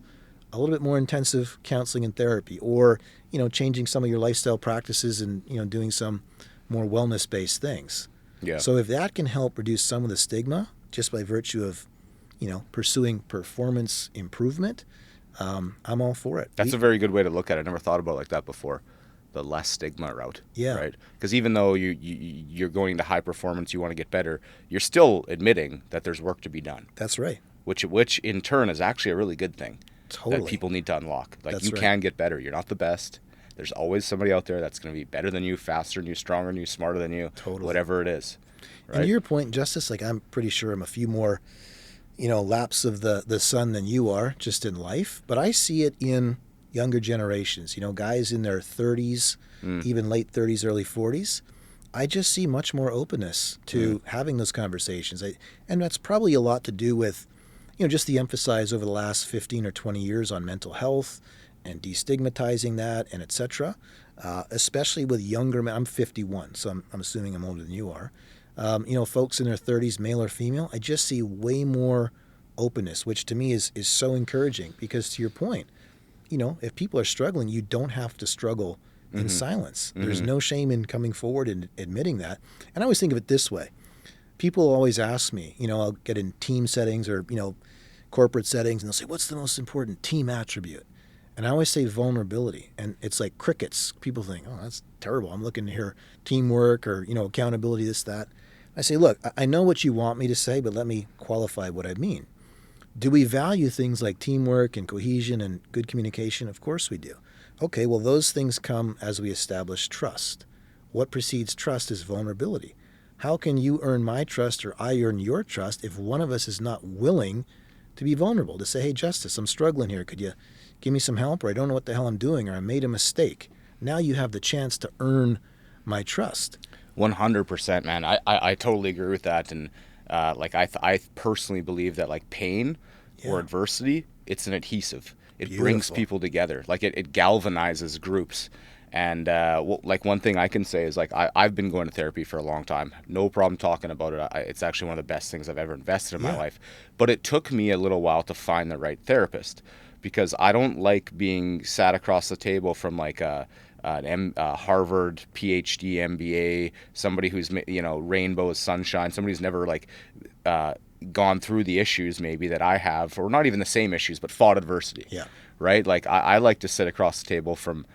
a little bit more intensive counseling and therapy, or, you know, changing some of your lifestyle practices and, you know, doing some more wellness-based things. Yeah. So if that can help reduce some of the stigma just by virtue of, you know, pursuing performance improvement, I'm all for it. That's a very good way to look at it. I never thought about it like that before. The less stigma route. Yeah. Right? Because even though you're going to high performance, you want to get better, you're still admitting that there's work to be done. That's right. Which in turn is actually a really good thing. Totally. That people need to unlock. Like, That's you right. can get better. You're not the best. There's always somebody out there that's going to be better than you, faster than you, stronger than you, smarter than you, Totally. whatever it is. Right? And to your point, Justice, like, I'm pretty sure I'm a few more, you know, laps of the sun than you are just in life, but I see it in younger generations, you know, guys in their 30s, even late 30s, early 40s. I just see much more openness to having those conversations. And that's probably a lot to do with, you know, just the emphasis over the last 15 or 20 years on mental health and destigmatizing that and et cetera, especially with younger men. I'm 51, so I'm assuming I'm older than you are. You know, folks in their 30s, male or female, I just see way more openness, which to me is so encouraging, because to your point, you know, if people are struggling, you don't have to struggle in silence. There's no shame in coming forward and admitting that. And I always think of it this way. People always ask me, you know, I'll get in team settings or, you know, corporate settings, and they'll say, what's the most important team attribute? And I always say vulnerability. And it's like crickets. People think, oh, that's terrible. I'm looking to hear teamwork or, you know, accountability, this, that. I say, look, I know what you want me to say, but let me qualify what I mean. Do we value things like teamwork and cohesion and good communication? Of course we do. Okay, well, those things come as we establish trust. What precedes trust is vulnerability. How can you earn my trust or I earn your trust if one of us is not willing to be vulnerable, to say, hey, Justice, I'm struggling here. Could you give me some help? Or I don't know what the hell I'm doing, or I made a mistake. Now you have the chance to earn my trust. 100%, man. I totally agree with that. And like, I personally believe that, like, pain or adversity, it's an adhesive. It brings people together. Like, it galvanizes groups. And like one thing I can say is like I've been going to therapy for a long time. No problem talking about it. It's actually one of the best things I've ever invested in my life. But it took me a little while to find the right therapist, because I don't like being sat across the table from like a Harvard PhD MBA, somebody who's, you know, rainbow is sunshine, somebody who's never like gone through the issues maybe that I have, or not even the same issues, but fought adversity. Yeah. Right. Like I like to sit across the table from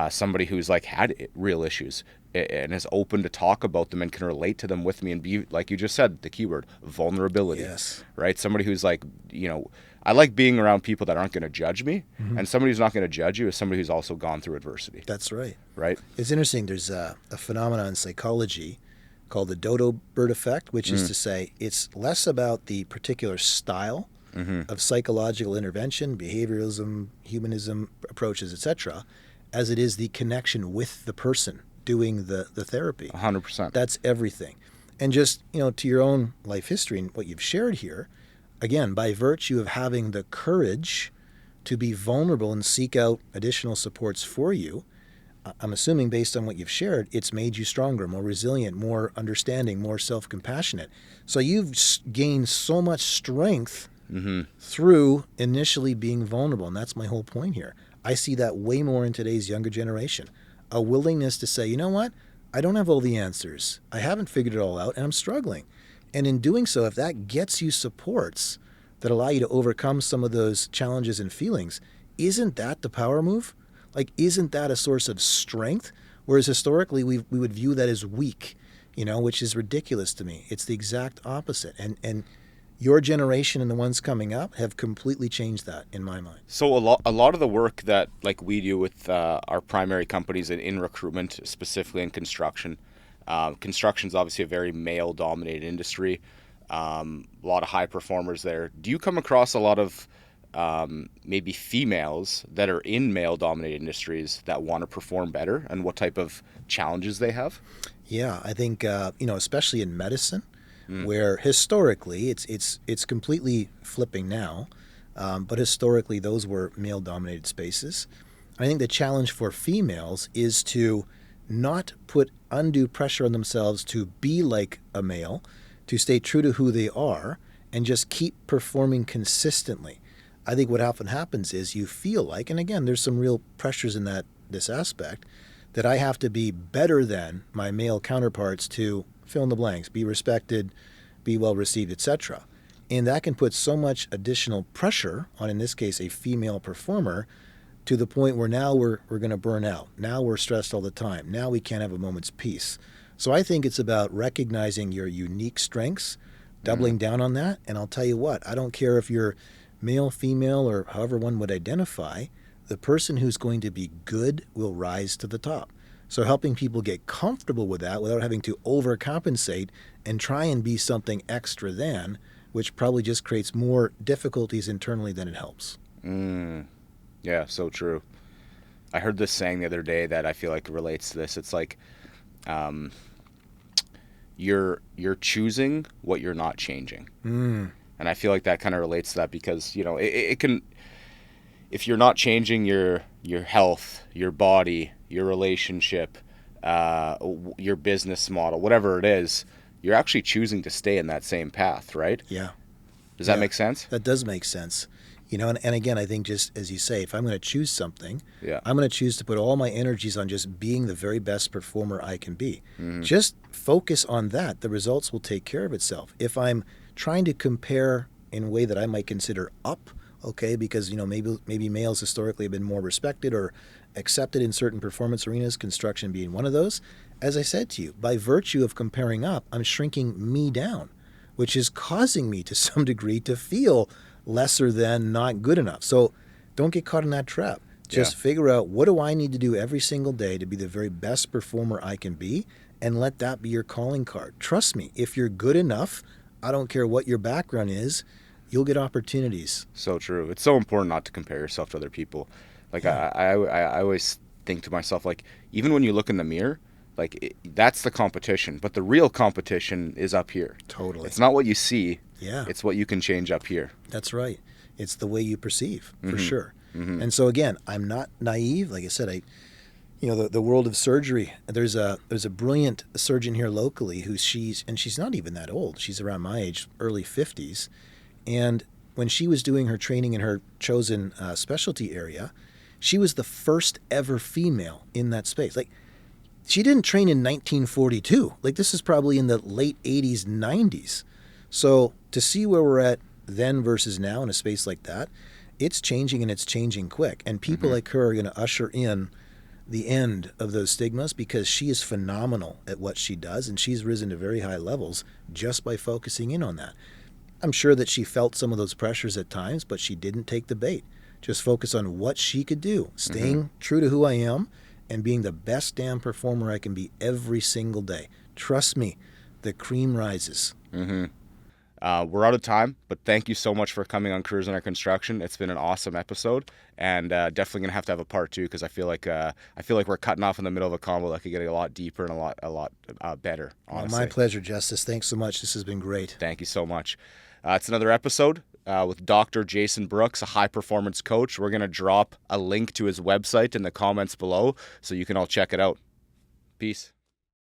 somebody who's like had real issues and is open to talk about them and can relate to them with me and be, like you just said, the keyword, vulnerability. Yes. Right. Somebody who's like, you know, I like being around people that aren't going to judge me, and somebody who's not going to judge you is somebody who's also gone through adversity. That's right. Right. It's interesting. There's a phenomenon in psychology called the dodo bird effect, which is to say it's less about the particular style of psychological intervention, behavioralism, humanism approaches, etc., as it is the connection with the person doing the therapy. 100%. That's everything. And just, you know, to your own life history and what you've shared here, again, by virtue of having the courage to be vulnerable and seek out additional supports for you, I'm assuming based on what you've shared, it's made you stronger, more resilient, more understanding, more self-compassionate. So you've gained so much strength through initially being vulnerable. And that's my whole point here. I see that way more in today's younger generation. A willingness to say, you know what? I don't have all the answers. I haven't figured it all out, and I'm struggling. And in doing so, if that gets you supports that allow you to overcome some of those challenges and feelings, isn't that the power move? Like, isn't that a source of strength? Whereas historically, we would view that as weak, you know, which is ridiculous to me. It's the exact opposite. And your generation and the ones coming up have completely changed that in my mind. So a lot of the work that like we do with our primary companies in recruitment, specifically in construction, construction is obviously a very male-dominated industry. A lot of high performers there. Do you come across a lot of maybe females that are in male-dominated industries that want to perform better, and what type of challenges they have? Yeah, I think you know, especially in medicine, where historically it's completely flipping now, but historically those were male-dominated spaces. I think the challenge for females is to not put undue pressure on themselves to be like a male, to stay true to who they are, and just keep performing consistently. I think what often happens is you feel like, and again, there's some real pressures in this aspect, that I have to be better than my male counterparts to fill in the blanks, be respected, be well received, etc. And that can put so much additional pressure on, in this case, a female performer, to the point where now we're going to burn out. Now we're stressed all the time. Now we can't have a moment's peace. So I think it's about recognizing your unique strengths, doubling down on that. And I'll tell you what, I don't care if you're male, female, or however one would identify, the person who's going to be good will rise to the top. So helping people get comfortable with that without having to overcompensate and try and be something extra than, which probably just creates more difficulties internally than it helps. Yeah, so true. I heard this saying the other day that I feel like relates to this. It's like you're choosing what you're not changing. And I feel like that kind of relates to that, because, you know, it can, if you're not changing your health, your body, your relationship, your business model, whatever it is, you're actually choosing to stay in that same path, right? Yeah. Does that make sense? That does make sense. You know, and again, I think just as you say, if I'm going to choose something, Yeah. I'm going to choose to put all my energies on just being the very best performer I can be. Just focus on that. The results will take care of itself. If I'm trying to compare in a way that I might consider up, okay, because, you know, maybe males historically have been more respected or accepted in certain performance arenas, construction being one of those. As I said to you, by virtue of comparing up, I'm shrinking me down, which is causing me to some degree to feel lesser than, not good enough. So don't get caught in that trap. Just figure out, what do I need to do every single day to be the very best performer I can be, and let that be your calling card. Trust me, if you're good enough, I don't care what your background is, you'll get opportunities. So true. It's so important not to compare yourself to other people. Like, I always think to myself, like, even when you look in the mirror, like, that's the competition, but the real competition is up here. Totally. It's not what you see. Yeah. It's what you can change up here. That's right. It's the way you perceive, for sure. And so again, I'm not naive. Like I said, The world of surgery. There's a brilliant surgeon here locally she's not even that old. She's around my age, early 50s. And when she was doing her training in her chosen specialty area, she was the first ever female in that space. Like, she didn't train in 1942. Like, this is probably in the late 80s, 90s. So to see where we're at then versus now in a space like that, it's changing, and it's changing quick. And people like her are going to usher in the end of those stigmas, because she is phenomenal at what she does, and she's risen to very high levels just by focusing in on that. I'm sure that she felt some of those pressures at times, but she didn't take the bait. Just focus on what she could do, staying true to who I am and being the best damn performer I can be every single day. Trust me, the cream rises. We're out of time, but thank you so much for coming on Careers Under Construction. It's been an awesome episode, and definitely gonna have to have a part 2, because I feel like we're cutting off in the middle of a convo that could get a lot deeper and a lot better. Honestly, My pleasure, Justice. Thanks so much. This has been great. Thank you so much. It's another episode with Dr. Jason Brooks, a high performance coach. We're gonna drop a link to his website in the comments below, so you can all check it out. Peace.